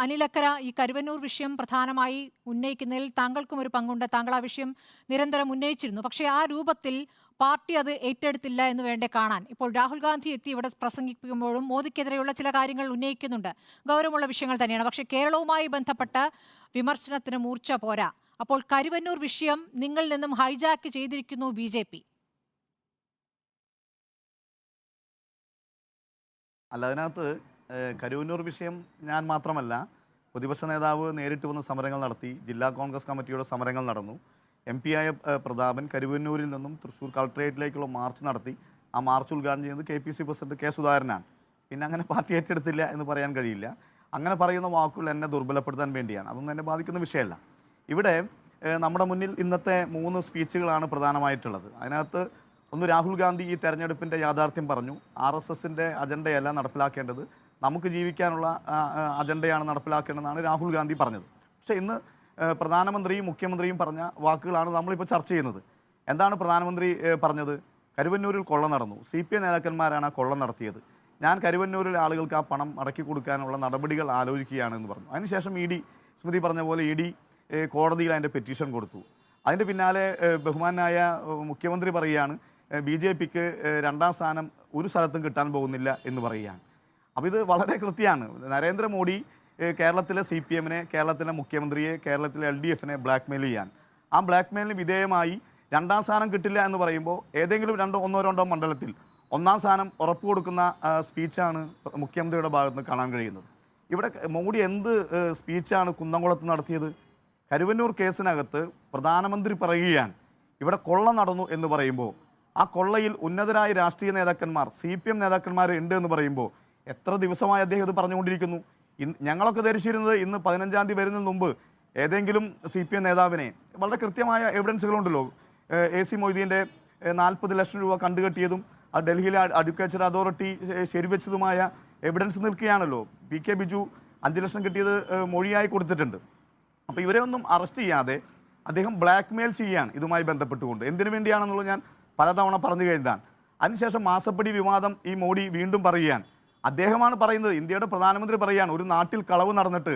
അനിലക്കര, ഈ കരുവന്നൂർ വിഷയം പ്രധാനമായി ഉന്നയിക്കുന്നതിൽ താങ്കൾക്കും ഒരു പങ്കുണ്ട്. താങ്കൾ ആ വിഷയം നിരന്തരം ഉന്നയിച്ചിരുന്നു. പക്ഷേ ആ രൂപത്തിൽ പാർട്ടി അത് ഏറ്റെടുത്തില്ല എന്ന് വേണ്ടേ കാണാൻ. ഇപ്പോൾ രാഹുൽ ഗാന്ധി എത്തി ഇവിടെ പ്രസംഗിക്കുമ്പോഴും മോദിക്കെതിരെയുള്ള ചില കാര്യങ്ങൾ ഉന്നയിക്കുന്നുണ്ട്. ഗൗരവമുള്ള വിഷയങ്ങൾ തന്നെയാണ്. പക്ഷേ കേരളവുമായി ബന്ധപ്പെട്ട് വിമർശനത്തിന് മൂർച്ച പോരാ. അപ്പോൾ കരുവന്നൂർ വിഷയം നിങ്ങളിൽ നിന്നും ഹൈജാക്ക് ചെയ്തിരിക്കുന്നു BJP. അല്ല, അതിനകത്ത് കരുവന്നൂർ വിഷയം ഞാൻ മാത്രമല്ല, പ്രതിപക്ഷ നേതാവ് നേരിട്ട് വന്ന് സമരങ്ങൾ നടത്തി. ജില്ലാ കോൺഗ്രസ് കമ്മിറ്റിയുടെ സമരങ്ങൾ നടന്നു. MP ആയ പ്രതാപൻ കരുവന്നൂരിൽ നിന്നും തൃശ്ശൂർ കളക്ട്രേറ്റിലേക്കുള്ള മാർച്ച് നടത്തി. ആ മാർച്ച് ഉദ്ഘാടനം ചെയ്യുന്നത് KPC പ്രസിഡന്റ് K. സുധാകരനാണ്. പിന്നെ അങ്ങനെ പാർട്ടി ഏറ്റെടുത്തില്ല എന്ന് പറയാൻ കഴിയില്ല. അങ്ങനെ പറയുന്ന വാക്കുകൾ എന്നെ ദുർബലപ്പെടുത്താൻ വേണ്ടിയാണ്. അതൊന്നും എന്നെ ബാധിക്കുന്ന വിഷയമല്ല. ഇവിടെ നമ്മുടെ മുന്നിൽ ഇന്നത്തെ 3 സ്പീച്ചുകളാണ് പ്രധാനമായിട്ടുള്ളത്. അതിനകത്ത് ഒന്ന്, രാഹുൽ ഗാന്ധി ഈ തെരഞ്ഞെടുപ്പിൻ്റെ യാഥാർത്ഥ്യം പറഞ്ഞു. RSSൻ്റെ അജണ്ടയല്ല നടപ്പിലാക്കേണ്ടത്, നമുക്ക് ജീവിക്കാനുള്ള അജണ്ടയാണ് നടപ്പിലാക്കേണ്ടതെന്നാണ് രാഹുൽ ഗാന്ധി പറഞ്ഞത്. പക്ഷേ ഇന്ന് പ്രധാനമന്ത്രിയും മുഖ്യമന്ത്രിയും പറഞ്ഞ വാക്കുകളാണ് നമ്മളിപ്പോൾ ചർച്ച ചെയ്യുന്നത്. എന്താണ് പ്രധാനമന്ത്രി പറഞ്ഞത്? കരുവന്നൂരിൽ കൊള്ള നടന്നു, CPI നേതാക്കന്മാരാണ് ആ കൊള്ള നടത്തിയത്, ഞാൻ കരുവന്നൂരിലെ ആളുകൾക്ക് ആ പണം മടക്കി കൊടുക്കാനുള്ള നടപടികൾ ആലോചിക്കുകയാണെന്ന് പറഞ്ഞു. അതിനുശേഷം സ്മൃതി പറഞ്ഞ പോലെ കോടതിയിൽ അതിൻ്റെ പെറ്റീഷൻ കൊടുത്തു. അതിൻ്റെ പിന്നാലെ ബഹുമാനായ മുഖ്യമന്ത്രി പറയുകയാണ് BJPക്ക് 2ാം സ്ഥാനം ഒരു സ്ഥലത്തും കിട്ടാൻ പോകുന്നില്ല എന്ന് പറയുകയാണ്. അപ്പോൾ ഇത് വളരെ കൃത്യമാണ്. നരേന്ദ്രമോദി കേരളത്തിലെ CPMനെ, കേരളത്തിലെ മുഖ്യമന്ത്രിയെ, കേരളത്തിലെ LDFനെ ബ്ലാക്ക്മെയിൽ ചെയ്യാൻ, ആ ബ്ലാക്ക്മെയിലിന് വിധേയമായി 2ാം സ്ഥാനം കിട്ടില്ല എന്ന് പറയുമ്പോൾ ഏതെങ്കിലും 1-2 മണ്ഡലത്തിൽ ഒന്നാം സ്ഥാനം ഉറപ്പ് കൊടുക്കുന്ന സ്പീച്ചാണ് മുഖ്യമന്ത്രിയുടെ ഭാഗത്ത് നിന്ന് കാണാൻ കഴിയുന്നത്. ഇവിടെ മോഡി എന്ത് സ്പീച്ചാണ് കുന്നംകുളത്ത് നടത്തിയത്? കരുവന്നൂർ കേസിനകത്ത് പ്രധാനമന്ത്രി പറയുകയാണ് ഇവിടെ കൊള്ള നടന്നു എന്ന് പറയുമ്പോൾ ആ കൊള്ളയിൽ ഉന്നതരായ രാഷ്ട്രീയ നേതാക്കന്മാർ CPM നേതാക്കന്മാർ ഉണ്ട് എന്ന് പറയുമ്പോൾ എത്ര ദിവസമായി അദ്ദേഹം ഇത് പറഞ്ഞുകൊണ്ടിരിക്കുന്നു? ഞങ്ങളൊക്കെ ധരിച്ചിരുന്നത് ഇന്ന് 15-ാം തീയതി വരുന്നതിന് മുമ്പ് ഏതെങ്കിലും CPM നേതാവിനെ വളരെ കൃത്യമായ എവിഡൻസുകളുണ്ടല്ലോ. AC മൊയ്തീൻ്റെ 40 ലക്ഷം രൂപ കണ്ടുകെട്ടിയതും ഡൽഹിയിലെ അഡ്വക്കേച്ചർ അതോറിറ്റി ശരിവെച്ചതുമായ എവിഡൻസ് നിൽക്കുകയാണല്ലോ. PK ബിജു 5 ലക്ഷം കിട്ടിയത് മൊഴിയായി കൊടുത്തിട്ടുണ്ട്. അപ്പോൾ ഇവരെ ഒന്നും അറസ്റ്റ് ചെയ്യാതെ അദ്ദേഹം ബ്ലാക്ക് മെയിൽ ചെയ്യുകയാണ് ഇതുമായി ബന്ധപ്പെട്ടുകൊണ്ട്. എന്തിനു വേണ്ടിയാണെന്നുള്ളത് ഞാൻ പലതവണ പറഞ്ഞു കഴിഞ്ഞതാണ്. അതിനുശേഷം മാസപ്പടി വിവാദം ഈ മോഡി വീണ്ടും പറയുകയാണ്. അദ്ദേഹമാണ് പറയുന്നത്, ഇന്ത്യയുടെ പ്രധാനമന്ത്രി പറയുകയാണ് ഒരു നാട്ടിൽ കളവ് നടന്നിട്ട്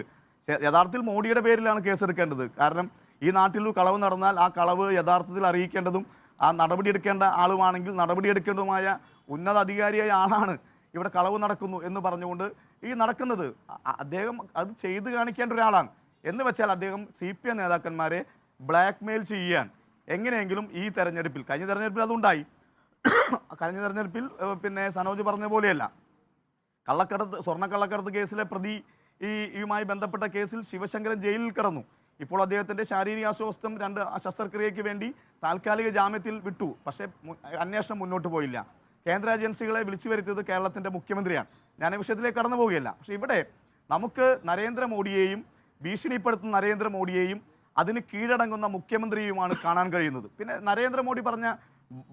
യഥാർത്ഥത്തിൽ മോഡിയുടെ പേരിലാണ് കേസെടുക്കേണ്ടത്. കാരണം ഈ നാട്ടിൽ കളവ് നടന്നാൽ ആ കളവ് യഥാർത്ഥത്തിൽ അറിയിക്കേണ്ടതും ആ നടപടിയെടുക്കേണ്ട ആളുമാണെങ്കിൽ നടപടിയെടുക്കേണ്ടതുമായ ഉന്നത അധികാരിയായ ആളാണ് ഇവിടെ കളവ് നടക്കുന്നു എന്ന് പറഞ്ഞുകൊണ്ട് ഈ നടക്കുന്നത്. അദ്ദേഹം അത് ചെയ്ത് കാണിക്കേണ്ട ഒരാളാണ്. എന്ന് വെച്ചാൽ അദ്ദേഹം CPM നേതാക്കന്മാരെ ബ്ലാക്ക് മെയിൽ ചെയ്യാൻ എങ്ങനെയെങ്കിലും ഈ തെരഞ്ഞെടുപ്പിൽ, കഴിഞ്ഞ തെരഞ്ഞെടുപ്പിൽ അതുണ്ടായി. കഴിഞ്ഞ തെരഞ്ഞെടുപ്പിൽ പിന്നെ സനോജ് പറഞ്ഞ പോലെയല്ല, സ്വർണ്ണക്കള്ളക്കടത്ത് കേസിലെ പ്രതി യുമായി ബന്ധപ്പെട്ട കേസിൽ ശിവശങ്കരൻ ജയിലിൽ കിടന്നു. ഇപ്പോൾ അദ്ദേഹത്തിൻ്റെ ശാരീരിക അസ്വസ്ഥം 2 ശസ്ത്രക്രിയയ്ക്ക് വേണ്ടി താൽക്കാലിക ജാമ്യത്തിൽ വിട്ടു. പക്ഷേ അന്വേഷണം മുന്നോട്ട് പോയില്ല. കേന്ദ്ര ഏജൻസികളെ വിളിച്ചു വരുത്തിയത് കേരളത്തിൻ്റെ മുഖ്യമന്ത്രിയാണ്. ഞാൻ ഈ വിഷയത്തിലേക്ക് കടന്നു പോവുകയല്ല. പക്ഷേ ഇവിടെ നമുക്ക് നരേന്ദ്രമോദിയെയും ഭീഷണിപ്പെടുത്തുന്ന നരേന്ദ്രമോദിയെയും അതിന് കീഴടങ്ങുന്ന മുഖ്യമന്ത്രിയുമാണ് കാണാൻ കഴിയുന്നത്. പിന്നെ നരേന്ദ്രമോദി പറഞ്ഞ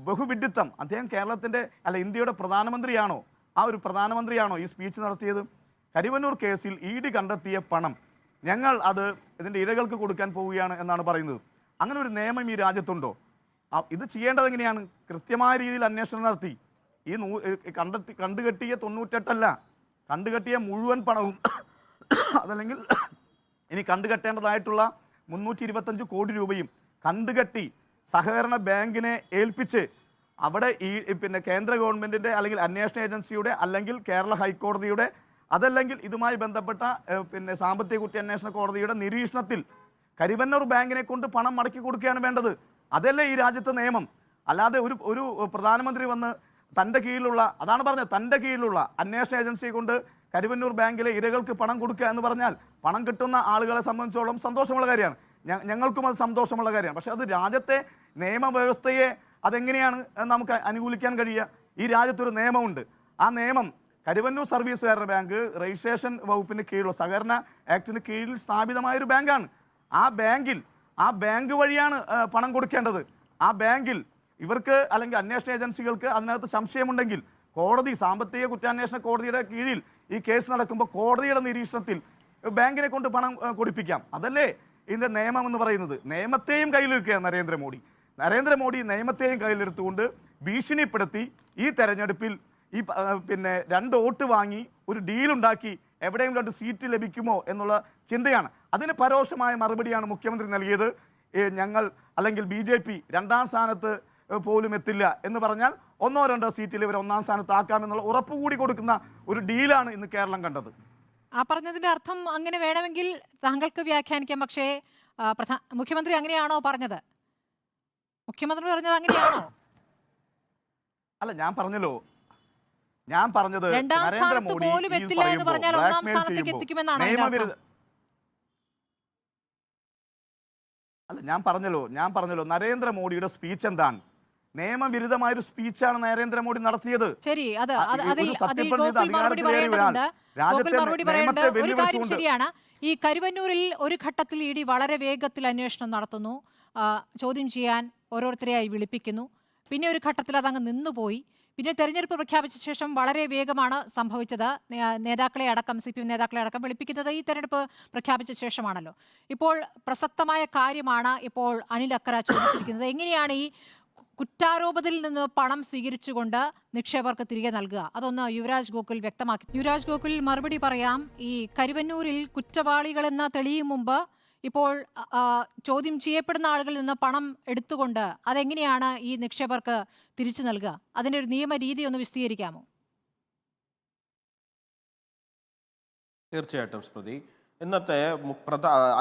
ബഹുവിഡിത്തം, അദ്ദേഹം കേരളത്തിൻ്റെ ഇന്ത്യയുടെ പ്രധാനമന്ത്രിയാണോ? ആ ഒരു പ്രധാനമന്ത്രിയാണോ ഈ സ്പീച്ച് നടത്തിയത്? കരുവന്നൂർ കേസിൽ ED കണ്ടെത്തിയ പണം ഞങ്ങൾ അത് ഇതിൻ്റെ ഇരകൾക്ക് കൊടുക്കാൻ പോവുകയാണ് എന്നാണ് പറയുന്നത്. അങ്ങനെ ഒരു നിയമം ഈ രാജ്യത്തുണ്ടോ? ഇത് ചെയ്യേണ്ടത് എങ്ങനെയാണ്? കൃത്യമായ രീതിയിൽ അന്വേഷണം നടത്തി ഈ കണ്ടുകെട്ടിയ 98 കണ്ടുകെട്ടിയ മുഴുവൻ പണവും അതല്ലെങ്കിൽ ഇനി കണ്ടുകെട്ടേണ്ടതായിട്ടുള്ള 325 കോടി രൂപയും കണ്ടുകെട്ടി സഹകരണ ബാങ്കിനെ ഏൽപ്പിച്ച് അവിടെ പിന്നെ കേന്ദ്ര ഗവൺമെൻറ്റിൻ്റെ അല്ലെങ്കിൽ അന്വേഷണ ഏജൻസിയുടെ അല്ലെങ്കിൽ കേരള ഹൈക്കോടതിയുടെ അതല്ലെങ്കിൽ ഇതുമായി ബന്ധപ്പെട്ട പിന്നെ സാമ്പത്തിക കുറ്റാന്വേഷണ കോടതിയുടെ നിരീക്ഷണത്തിൽ കരുവന്നൂർ ബാങ്കിനെ കൊണ്ട് പണം മടക്കി കൊടുക്കുകയാണ് വേണ്ടത്. അതല്ലേ ഈ രാജ്യത്തെ നിയമം? അല്ലാതെ ഒരു പ്രധാനമന്ത്രി വന്ന് തൻ്റെ കീഴിലുള്ള, അതാണ് പറഞ്ഞത്, തൻ്റെ കീഴിലുള്ള അന്വേഷണ ഏജൻസിയെ കൊണ്ട് കരുവന്നൂർ ബാങ്കിലെ ഇരകൾക്ക് പണം കൊടുക്കുക എന്ന് പറഞ്ഞാൽ പണം കിട്ടുന്ന ആളുകളെ സംബന്ധിച്ചോളം സന്തോഷമുള്ള കാര്യമാണ്, ഞങ്ങൾക്കും അത് സന്തോഷമുള്ള കാര്യമാണ്. പക്ഷേ അത് രാജ്യത്തെ നിയമവ്യവസ്ഥയെ അതെങ്ങനെയാണ് നമുക്ക് അനുകൂലിക്കാൻ കഴിയുക? ഈ രാജ്യത്തൊരു നിയമമുണ്ട്. ആ നിയമം കരുവന്നൂർ സർവീസ് സഹകരണ ബാങ്ക് രജിസ്ട്രേഷൻ വകുപ്പിന് കീഴിലുള്ള സഹകരണ ആക്ടിന് കീഴിൽ സ്ഥാപിതമായൊരു ബാങ്കാണ്. ആ ബാങ്ക് വഴിയാണ് പണം കൊടുക്കേണ്ടത്. ആ ബാങ്കിൽ ഇവർക്ക് അല്ലെങ്കിൽ അന്വേഷണ ഏജൻസികൾക്ക് അതിനകത്ത് സംശയമുണ്ടെങ്കിൽ കോടതി, സാമ്പത്തിക കുറ്റാന്വേഷണ കോടതിയുടെ കീഴിൽ ഈ കേസ് നടക്കുമ്പോൾ കോടതിയുടെ നിരീക്ഷണത്തിൽ ബാങ്കിനെ കൊണ്ട് പണം കൊടുപ്പിക്കാം. അതല്ലേ ഇതിൻ്റെ നിയമം എന്ന് പറയുന്നത്? നിയമത്തെയും കയ്യിലെടുക്കുകയാണ് നരേന്ദ്രമോദി നിയമത്തെയും കയ്യിലെടുത്തുകൊണ്ട് ഭീഷണിപ്പെടുത്തി ഈ തെരഞ്ഞെടുപ്പിൽ പിന്നെ 2 വോട്ട് വാങ്ങി ഒരു ഡീലുണ്ടാക്കി എവിടെയെങ്കിലും 2 സീറ്റ് ലഭിക്കുമോ എന്നുള്ള ചിന്തയാണ്. അതിന് പരോക്ഷമായ മറുപടിയാണ് മുഖ്യമന്ത്രി നൽകിയത്. ഞങ്ങൾ അല്ലെങ്കിൽ BJP 2ാം സ്ഥാനത്ത് പോലും എത്തില്ല എന്ന് പറഞ്ഞാൽ 1-2 സീറ്റിൽ ഇവർ 1ാം സ്ഥാനത്താക്കാമെന്നുള്ള ഉറപ്പ് കൂടി കൊടുക്കുന്ന ഒരു ഡീലാണ് ഇന്ന് കേരളം കണ്ടത്. ആ പറഞ്ഞതിന്റെ അർത്ഥം അങ്ങനെ വേണമെങ്കിൽ താങ്കൾക്ക് വ്യാഖ്യാനിക്കാം. പക്ഷേ മുഖ്യമന്ത്രി അങ്ങനെയാണോ പറഞ്ഞത്? മുഖ്യമന്ത്രി പറഞ്ഞത് അങ്ങനെയാണോ? അല്ല, ഞാൻ പറഞ്ഞത് നരേന്ദ്രമോദി ഞാൻ പറഞ്ഞല്ലോ നരേന്ദ്രമോദിയുടെ സ്പീച്ച് എന്താണ്? നിയമവിരുദ്ധമായൊരു സ്പീച്ചാണ് നരേന്ദ്രമോദി നടത്തിയത്. ശരിയാണ്. ഈ കരുവന്നൂരിൽ ഒരു ഘട്ടത്തിൽ ED വളരെ വേഗത്തിൽ അന്വേഷണം നടത്തുന്നു, ചോദ്യം ചെയ്യാൻ ഓരോരുത്തരെയായി വിളിപ്പിക്കുന്നു. പിന്നെ ഒരു ഘട്ടത്തിൽ അതങ്ങ് നിന്നുപോയി. പിന്നെ തെരഞ്ഞെടുപ്പ് പ്രഖ്യാപിച്ച ശേഷം വളരെ വേഗമാണ് സംഭവിച്ചത്. നേതാക്കളെ അടക്കം, CPM നേതാക്കളെ അടക്കം വിളിപ്പിക്കുന്നത് ഈ തെരഞ്ഞെടുപ്പ് പ്രഖ്യാപിച്ച ശേഷമാണല്ലോ. ഇപ്പോൾ പ്രസക്തമായ കാര്യമാണ് ഇപ്പോൾ അനിൽ അക്കര ചോദിച്ചിരിക്കുന്നത്. എങ്ങനെയാണ് ഈ കുറ്റാരോപണത്തിൽ നിന്ന് പണം സ്വീകരിച്ചുകൊണ്ട് നിക്ഷേപകർക്ക് തിരികെ നൽകുക? അതൊന്ന് യുവരാജ് ഗോകുൽ വ്യക്തമാക്കി. യുവരാജ് ഗോകുൽ, മറുപടി പറയാം. ഈ കരുവന്നൂരിൽ കുറ്റവാളികളെന്ന് തെളിയും മുമ്പ് ഇപ്പോൾ ചോദ്യം ചെയ്യപ്പെടുന്ന ആളുകളിൽ നിന്ന് പണം എടുത്തുകൊണ്ട് അതെങ്ങനെയാണ് ഈ നിക്ഷേപകർക്ക് തിരിച്ചു നൽകുക? അതിൻ്റെ ഒരു നിയമരീതി ഒന്ന് വിശദീകരിക്കാമോ? തീർച്ചയായിട്ടും സ്മൃതി. ഇന്നത്തെ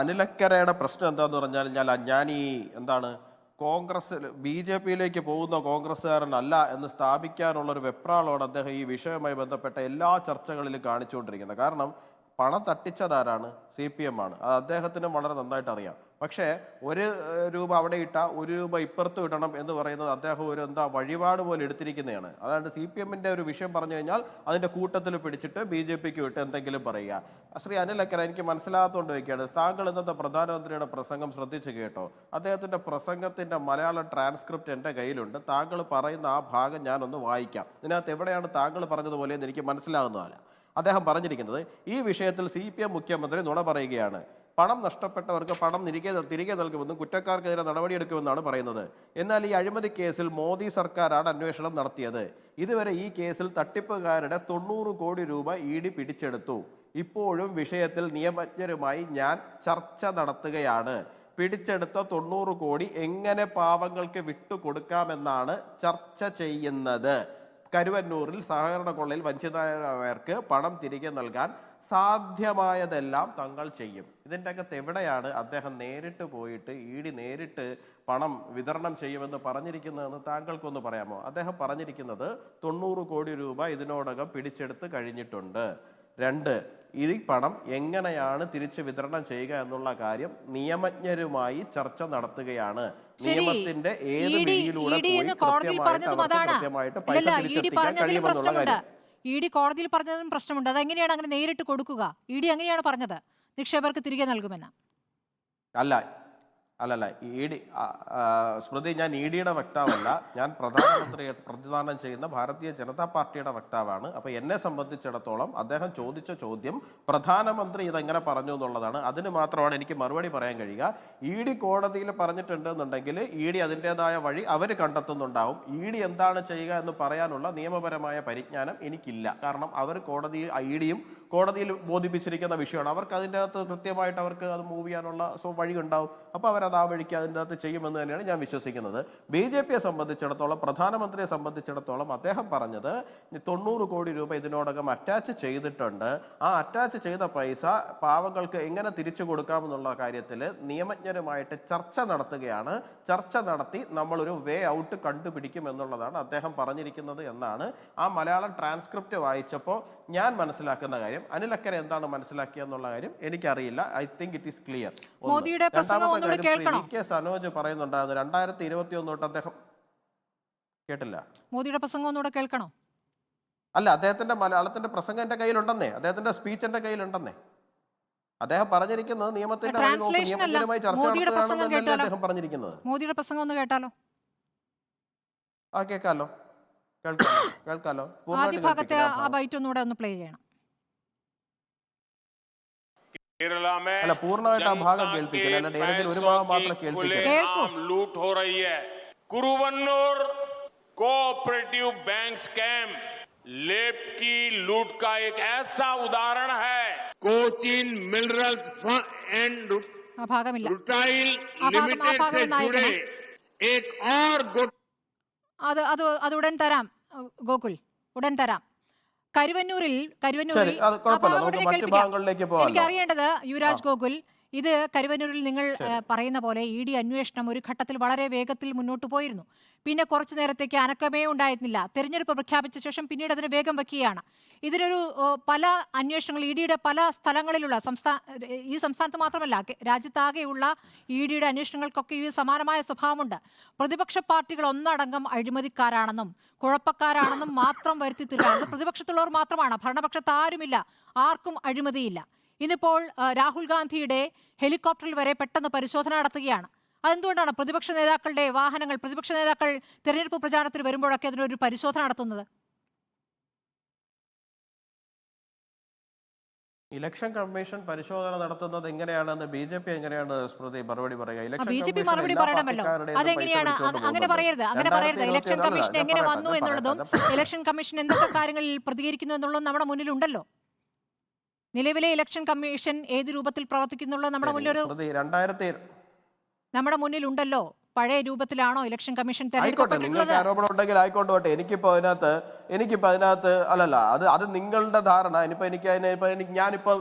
അനിലക്കരയുടെ പ്രശ്നം എന്താന്ന് പറഞ്ഞാൽ ഞാൻ ഈ BJP-യിലേക്ക് പോകുന്ന കോൺഗ്രസ്സുകാരനല്ല എന്ന് സ്ഥാപിക്കാനുള്ള ഒരു വെപ്രാളമാണ് അദ്ദേഹം ഈ വിഷയവുമായി ബന്ധപ്പെട്ട എല്ലാ ചർച്ചകളിലും കാണിച്ചുകൊണ്ടിരിക്കുന്നത്. കാരണം പണം തട്ടിച്ചതാരാണ്? CPM ആണ്. അത് അദ്ദേഹത്തിനും വളരെ നന്നായിട്ട് അറിയാം. പക്ഷേ ₹1 അവിടെ ഇട്ട ₹1 ഇപ്പുറത്ത് ഇടണം എന്ന് പറയുന്നത് അദ്ദേഹം ഒരു വഴിപാട് പോലെ എടുത്തിരിക്കുന്നതാണ്. അതായത് CPM-ന്റെ ഒരു വിഷയം പറഞ്ഞു കഴിഞ്ഞാൽ അതിന്റെ കൂട്ടത്തിൽ പിടിച്ചിട്ട് BJP-ക്ക് വിട്ട് എന്തെങ്കിലും പറയുക. ശ്രീ അനിൽ അക്കര, എനിക്ക് മനസ്സിലാകാത്തതുകൊണ്ട് വയ്ക്കുകയാണ്, താങ്കൾ ഇന്നത്തെ പ്രധാനമന്ത്രിയുടെ പ്രസംഗം ശ്രദ്ധിച്ചു കേട്ടോ? അദ്ദേഹത്തിന്റെ പ്രസംഗത്തിന്റെ മലയാളം ട്രാൻസ്ക്രിപ്റ്റ് എൻ്റെ കയ്യിലുണ്ട്. താങ്കൾ പറയുന്ന ആ ഭാഗം ഞാനൊന്ന് വായിക്കാം. ഇതിനകത്ത് എവിടെയാണ് താങ്കൾ പറഞ്ഞതുപോലെ എന്ന് എനിക്ക് മനസ്സിലാകുന്നതല്ല. അദ്ദേഹം പറഞ്ഞിരിക്കുന്നത്, ഈ വിഷയത്തിൽ CPM മുഖ്യമന്ത്രി നുണ പറയുകയാണ്. പണം നഷ്ടപ്പെട്ടവർക്ക് പണം തിരികെ നൽകുമെന്നും കുറ്റക്കാർക്കെതിരെ നടപടിയെടുക്കുമെന്നാണ് പറയുന്നത്. എന്നാൽ ഈ അഴിമതി കേസിൽ മോദി സർക്കാരാണ് അന്വേഷണം നടത്തിയത്. ഇതുവരെ ഈ കേസിൽ തട്ടിപ്പുകാരുടെ 90 കോടി രൂപ ED പിടിച്ചെടുത്തു. ഇപ്പോഴും വിഷയത്തിൽ നിയമജ്ഞരുമായി ഞാൻ ചർച്ച നടത്തുകയാണ്. പിടിച്ചെടുത്ത 90 കോടി എങ്ങനെ പാവങ്ങൾക്ക് വിട്ടുകൊടുക്കാമെന്നാണ് ചർച്ച ചെയ്യുന്നത്. കരുവന്നൂരിൽ സഹകരണ കൊള്ളയിൽ വഞ്ചിതരായവർക്ക് പണം തിരികെ നൽകാൻ സാധ്യമായതെല്ലാം തങ്ങൾ ചെയ്യും. ഇതിൻ്റെ അകത്ത് എവിടെയാണ് അദ്ദേഹം നേരിട്ട് പോയിട്ട് ED നേരിട്ട് പണം വിതരണം ചെയ്യുമെന്ന് പറഞ്ഞിരിക്കുന്നതെന്ന് താങ്കൾക്കൊന്ന് പറയാമോ? അദ്ദേഹം പറഞ്ഞിരിക്കുന്നത് 90 കോടി രൂപ ഇതിനോടകം പിടിച്ചെടുത്ത് കഴിഞ്ഞിട്ടുണ്ട്. 2, ഈ പണം എങ്ങനെയാണ് തിരിച്ച് വിതരണം ചെയ്യുക എന്നുള്ള കാര്യം നിയമജ്ഞരുമായി ചർച്ച നടത്തുകയാണ്. നിയമത്തിന്റെ ഏത് രീതിയിലൂടെ ED കോടതിയിൽ പറഞ്ഞതും പ്രശ്നമുണ്ട്. അതെങ്ങനെയാണ് അങ്ങനെ നേരിട്ട് കൊടുക്കുക? ED എങ്ങനെയാണ് പറഞ്ഞത് നിക്ഷേപകർക്ക് തിരികെ നൽകുമെന്ന്? അല്ലല്ല, സ്മൃതി, ഞാൻ ED-യുടെ വക്താവല്ല. ഞാൻ പ്രധാനമന്ത്രി പ്രതിദാനം ചെയ്യുന്ന ഭാരതീയ ജനതാ പാർട്ടിയുടെ വക്താവാണ്. അപ്പൊ എന്നെ സംബന്ധിച്ചിടത്തോളം അദ്ദേഹം ചോദിച്ച ചോദ്യം പ്രധാനമന്ത്രി ഇതെങ്ങനെ പറഞ്ഞു എന്നുള്ളതാണ്. അതിന് മാത്രമാണ് എനിക്ക് മറുപടി പറയാൻ കഴിയുക. ED കോടതിയിൽ പറഞ്ഞിട്ടുണ്ടെന്നുണ്ടെങ്കിൽ ED അതിൻ്റെതായ വഴി അവർ കണ്ടെത്തുന്നുണ്ടാവും. ED എന്താണ് ചെയ്യുക എന്ന് പറയാനുള്ള നിയമപരമായ പരിജ്ഞാനം എനിക്കില്ല. കാരണം അവർ ED-യും കോടതിയിൽ ബോധിപ്പിച്ചിരിക്കുന്ന വിഷയമാണ്. അവർക്ക് അതിൻ്റെ അകത്ത് കൃത്യമായിട്ട് അവർക്ക് അത് മൂവ് ചെയ്യാനുള്ള വഴി ഉണ്ടാവും. അപ്പോൾ അവരത് ആ വഴിക്ക് അതിൻ്റെ അകത്ത് ചെയ്യുമെന്ന് തന്നെയാണ് ഞാൻ വിശ്വസിക്കുന്നത്. BJP-യെ സംബന്ധിച്ചിടത്തോളം, പ്രധാനമന്ത്രിയെ സംബന്ധിച്ചിടത്തോളം അദ്ദേഹം പറഞ്ഞത് 90 കോടി രൂപ ഇതിനോടകം അറ്റാച്ച് ചെയ്തിട്ടുണ്ട്. ആ അറ്റാച്ച് ചെയ്ത പൈസ പാവങ്ങൾക്ക് എങ്ങനെ തിരിച്ചു കൊടുക്കാമെന്നുള്ള കാര്യത്തിൽ നിയമജ്ഞരുമായിട്ട് ചർച്ച നടത്തുകയാണ്. ചർച്ച നടത്തി നമ്മളൊരു വേ ഔട്ട് കണ്ടുപിടിക്കും എന്നുള്ളതാണ് അദ്ദേഹം പറഞ്ഞിരിക്കുന്നത് എന്നാണ് ആ മലയാളം ട്രാൻസ്ക്രിപ്റ്റ് വായിച്ചപ്പോൾ ഞാൻ മനസ്സിലാക്കുന്ന കാര്യം. അനിൽ അക്കരെ എന്താണ് മനസ്സിലാക്കിയെന്നുള്ള കാര്യം എനിക്കറിയില്ല. I think it is clear. Sanoj പറയുന്നുണ്ടായിരുന്നു 2021 തൊട്ട് അദ്ദേഹം കേട്ടില്ല. മോദിയുടെ പ്രസംഗം ഒന്നുകൂടെ കേൾക്കണോ? അല്ല, അദ്ദേഹത്തിന്റെ മലയാളത്തിന്റെ പ്രസംഗം എന്റെ കയ്യിലുണ്ടെന്നേ, അദ്ദേഹത്തിന്റെ സ്പീച്ച് എന്റെ കയ്യിലുണ്ടെന്നേ. അദ്ദേഹം പറഞ്ഞിരിക്കുന്നത് നിയമത്തിന്റെ അദ്ദേഹം പറഞ്ഞിരിക്കുന്നത്. മോദിയുടെ പ്രസംഗം ഒന്ന് കേട്ടാലോ? കേൾക്കാലോ. ആദ്യ ഭാഗത്തെ ആ ബൈറ്റ് ഒന്നുകൂടെ ഒന്ന് പ്ലേ ചെയ്യണം. അല്ല, പൂർണ്ണമായിട്ട് ആ ഭാഗം കേൾപ്പിക്കില്ല. ഏതെങ്കിലും ഒരു ഭാഗം മാത്രം കേൾപ്പിക്കും. लूट हो रही है. कुरुवन्नूर कोऑपरेटिव बैंक स्कैम लेप की लूट का एक ऐसा उदाहरण है. कोचिन मिनरल्स एंड ആ ഭാഗമില്ല. रुटाइल लिमिटेड से जुड़े एक और അത് ഉടൻ തരാം ഗോകുൽ, ഉടൻ തരാം. കരുവന്നൂരിൽ എനിക്ക് അറിയേണ്ടത് യുവരാജ് ഗോകുൽ, ഇത് കരുവന്നൂരിൽ നിങ്ങൾ പറയുന്ന പോലെ ED അന്വേഷണം ഒരു ഘട്ടത്തിൽ വളരെ വേഗത്തിൽ മുന്നോട്ട് പോയിരുന്നു. പിന്നെ കുറച്ചു നേരത്തേക്ക് അനക്കമേ ഉണ്ടായിരുന്നില്ല. തെരഞ്ഞെടുപ്പ് പ്രഖ്യാപിച്ച ശേഷം പിന്നീട് അതിന് വേഗം വയ്ക്കുകയാണ്. ഇതിനൊരു പല അന്വേഷണങ്ങൾ ED-യുടെ പല സ്ഥലങ്ങളിലുള്ള ഈ സംസ്ഥാനത്ത് മാത്രമല്ല രാജ്യത്താകെയുള്ള ED-യുടെ അന്വേഷണങ്ങൾക്കൊക്കെ ഈ സമാനമായ സ്വഭാവമുണ്ട്. പ്രതിപക്ഷ പാർട്ടികൾ ഒന്നടങ്കം അഴിമതിക്കാരാണെന്നും കുഴപ്പക്കാരാണെന്നും മാത്രം വരുത്തി തീർക്കുക. പ്രതിപക്ഷത്തുള്ളവർ മാത്രമാണ്, ഭരണപക്ഷത്ത് ആരുമില്ല, ആർക്കും അഴിമതിയില്ല. ഇന്നിപ്പോൾ രാഹുൽ ഗാന്ധിയുടെ ഹെലികോപ്റ്ററിൽ വരെ പെട്ടെന്ന് പരിശോധന നടത്തുകയാണ്. അതെന്തുകൊണ്ടാണ് പ്രതിപക്ഷ നേതാക്കളുടെ വാഹനങ്ങൾ, പ്രതിപക്ഷ നേതാക്കൾ തെരഞ്ഞെടുപ്പ് പ്രചാരണത്തിൽ വരുമ്പോഴൊക്കെ അതിനൊരു പരിശോധന നടത്തുന്നത്? ഇലക്ഷൻ കമ്മീഷൻ പരിശോധന നടത്തുന്നത് എങ്ങനെയാണെന്ന് BJP എങ്ങനെയാണ് സ്മൃതി മറുപടി പറയുക? BJP മറുപടി പറയണമല്ലോ. അതെങ്ങനെയാണ്? അങ്ങനെ പറയരുത്, അങ്ങനെ പറയരുത്. ഇലക്ഷൻ കമ്മീഷൻ എങ്ങനെ വന്നു എന്നുള്ളതും ഇലക്ഷൻ കമ്മീഷൻ എന്തൊക്കെ കാര്യങ്ങളിൽ പ്രതികരിക്കുന്നു എന്നുള്ളതും നമ്മുടെ മുന്നിലുണ്ടല്ലോ. നിലവിലെ ഇലക്ഷൻ കമ്മീഷൻ ഏത് രൂപത്തിൽ പ്രവർത്തിക്കുന്നുള്ളത് നമ്മുടെ മുന്നിലുണ്ടല്ലോ. പഴയ രൂപത്തിലാണോ ഇലക്ഷൻ കമ്മീഷൻ നിങ്ങൾക്ക് ആരോപണം ഉണ്ടെങ്കിൽ ആയിക്കോട്ടെ. എനിക്കിപ്പോ അതിനകത്ത് അല്ലല്ല, അത് നിങ്ങളുടെ ധാരണ. ഞാനിപ്പോ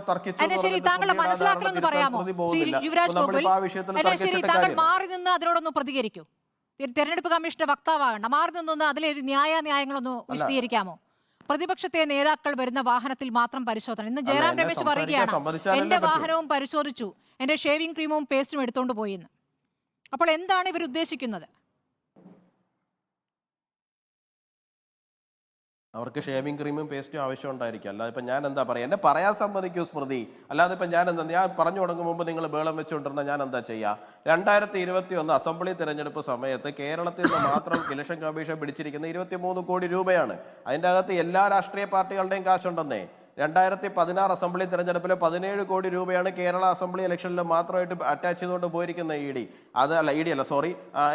താങ്കളുടെ മനസ്സിലാക്കലൊന്ന് പറയാമോ യുവരാജ് ഗോകുൽ? താങ്കൾ മാറി നിന്ന് അതിനോടൊന്ന് പ്രതികരിക്കൂ. തെരഞ്ഞെടുപ്പ് കമ്മീഷന്റെ വക്താവാകണ്ട, മാറി നിന്നൊന്ന് അതിലെ ന്യായങ്ങളൊന്ന് വിശദീകരിക്കാമോ? പ്രതിപക്ഷത്തെ നേതാക്കൾ വരുന്ന വാഹനത്തിൽ മാത്രം പരിശോധന. ഇന്ന് ജയറാം രമേശ് പറയുകയാണ് എന്റെ വാഹനവും പരിശോധിച്ചു, എന്റെ ഷേവിംഗ് ക്രീമും പേസ്റ്റും എടുത്തുകൊണ്ട് പോയി എന്ന്. അപ്പോൾ എന്താണ് ഇവർ ഉദ്ദേശിക്കുന്നത്? അവർക്ക് ഷേവിംഗ് ക്രീമും പേസ്റ്റും ആവശ്യം ഉണ്ടായിരിക്കും. അല്ലാതെ ഇപ്പം ഞാൻ എന്താ പറയുക, എന്നെ പറയാൻ സമ്മതിക്കൂ സ്മൃതി. അല്ലാതെ ഇപ്പം ഞാൻ പറഞ്ഞു തുടങ്ങും മുമ്പ് നിങ്ങൾ ബേളം വെച്ചുകൊണ്ടിരുന്ന ഞാൻ എന്താ ചെയ്യുക? 2021 അസംബ്ലി തെരഞ്ഞെടുപ്പ് സമയത്ത് കേരളത്തിൽ നിന്ന് മാത്രം ഇലക്ഷൻ കമ്മീഷൻ പിടിച്ചിരിക്കുന്ന 23 കോടി രൂപയാണ്. അതിൻ്റെ അകത്ത് എല്ലാ രാഷ്ട്രീയ പാർട്ടികളുടെയും കാശുണ്ടെന്നേ. 2016 അസംബ്ലി തെരഞ്ഞെടുപ്പിൽ 17 കോടി രൂപയാണ് കേരള അസംബ്ലി ഇലക്ഷനിൽ മാത്രമായിട്ട് അറ്റാച്ച് ചെയ്തുകൊണ്ട് പോയിരിക്കുന്ന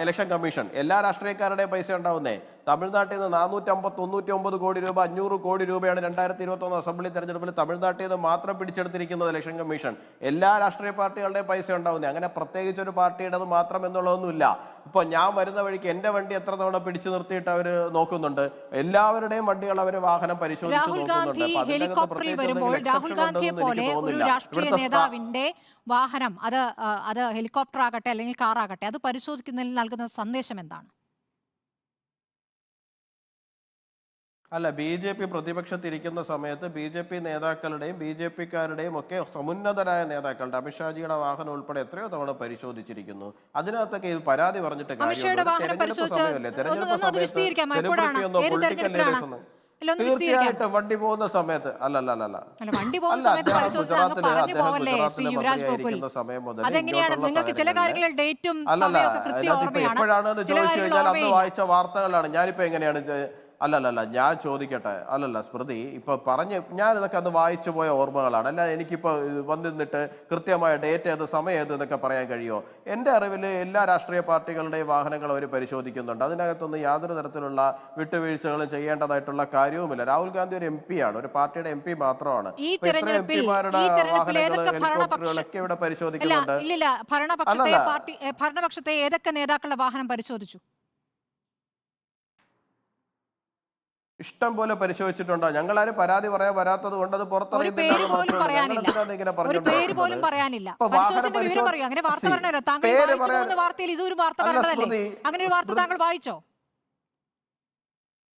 ഇലക്ഷൻ കമ്മീഷൻ. എല്ലാ രാഷ്ട്രീയക്കാരുടെയും പൈസ ഉണ്ടാവുന്നേ. തമിഴ്നാട്ടിൽ നിന്ന് 499 കോടി രൂപ, 500 കോടി രൂപയാണ് 2021 അസംബ്ലി തെരഞ്ഞെടുപ്പിൽ തമിഴ്നാട്ടിൽ നിന്ന് മാത്രം പിടിച്ചെടുത്തിരിക്കുന്നത് ഇലക്ഷൻ കമ്മീഷൻ. എല്ലാ രാഷ്ട്രീയ പാർട്ടികളുടെയും പൈസ ഉണ്ടാവുന്നേ. അങ്ങനെ പ്രത്യേകിച്ച് ഒരു പാർട്ടിയുടേത് മാത്രം എന്നുള്ളതൊന്നുമില്ല. ഇപ്പൊ ഞാൻ വരുന്ന വഴിക്ക് എന്റെ വണ്ടി എത്ര തവണ പിടിച്ചു നിർത്തിയിട്ട് അവര് നോക്കുന്നുണ്ട്. എല്ലാവരുടെയും വണ്ടികൾ അവര് വാഹനം പരിശോധിച്ച് നോക്കുന്നുണ്ട്. ഹെലികോപ്റ്ററിൽ വരുമ്പോൾ രാഹുൽ ഗാന്ധിയെ പോലെ ഒരു രാഷ്ട്രീയ നേതാവിന്റെ വാഹനം അത് ഹെലികോപ്റ്റർ ആകട്ടെ അല്ലെങ്കിൽ കാർ ആകട്ടെ അത് പരിശോധിക്കുന്നതിൽ നൽകുന്ന സന്ദേശം എന്താണ്? അല്ല, BJP പ്രതിപക്ഷത്തിരിക്കുന്ന സമയത്ത് BJP നേതാക്കളുടെയും BJPക്കാരുടെയും ഒക്കെ സമുന്നതരായ നേതാക്കളുടെ അമിത്ഷാജിയുടെ വാഹനം ഉൾപ്പെടെ എത്രയോ തവണ പരിശോധിച്ചിരിക്കുന്നു. അതിനകത്തൊക്കെ ഇത് പരാതി പറഞ്ഞിട്ട് തീർച്ചയായിട്ടും വണ്ടി പോകുന്ന സമയത്ത് സമയം മുതൽ എപ്പോഴാണെന്ന് ചോദിച്ചു കഴിഞ്ഞാൽ അന്ന് വായിച്ച വാർത്തകളാണ്. ഞാനിപ്പോ എങ്ങനെയാണ് അല്ലല്ല ഞാൻ ചോദിക്കട്ടെ. അല്ലല്ല സ്മൃതി, ഇപ്പൊ ഞാൻ ഇതൊക്കെ അന്ന് വായിച്ചു പോയ ഓർമ്മകളാണ്. അല്ല എനിക്കിപ്പോ വന്നിട്ട് കൃത്യമായ ഡേറ്റ് ഏത് സമയം ഏത് എന്നൊക്കെ പറയാൻ കഴിയുമോ? എൻ്റെ അറിവിൽ എല്ലാ രാഷ്ട്രീയ പാർട്ടികളുടെയും വാഹനങ്ങൾ അവർ പരിശോധിക്കുന്നുണ്ട്. അതിനകത്തൊന്നും യാതൊരു തരത്തിലുള്ള വിട്ടുവീഴ്ചകളും ചെയ്യേണ്ടതായിട്ടുള്ള കാര്യവുമില്ല. രാഹുൽ ഗാന്ധി ഒരു MP ആണ്, ഒരു പാർട്ടിയുടെ MP മാത്രമാണ്. MP-മാരുടെ വാഹനങ്ങൾ, ഹെലികോപ്റ്ററുകളൊക്കെ ഇവിടെ പരിശോധിക്കുന്നുണ്ട്. ഭരണപക്ഷത്തെ ഏതൊക്കെ നേതാക്കളുടെ വാഹനം പരിശോധിച്ചു? ഇഷ്ടം പോലെ പരിശോധിച്ചിട്ടുണ്ടോ? ഞങ്ങളാരും പരാതി പറയാൻ വരാത്തത് കൊണ്ട് അത് പുറത്തറിയുന്നില്ല.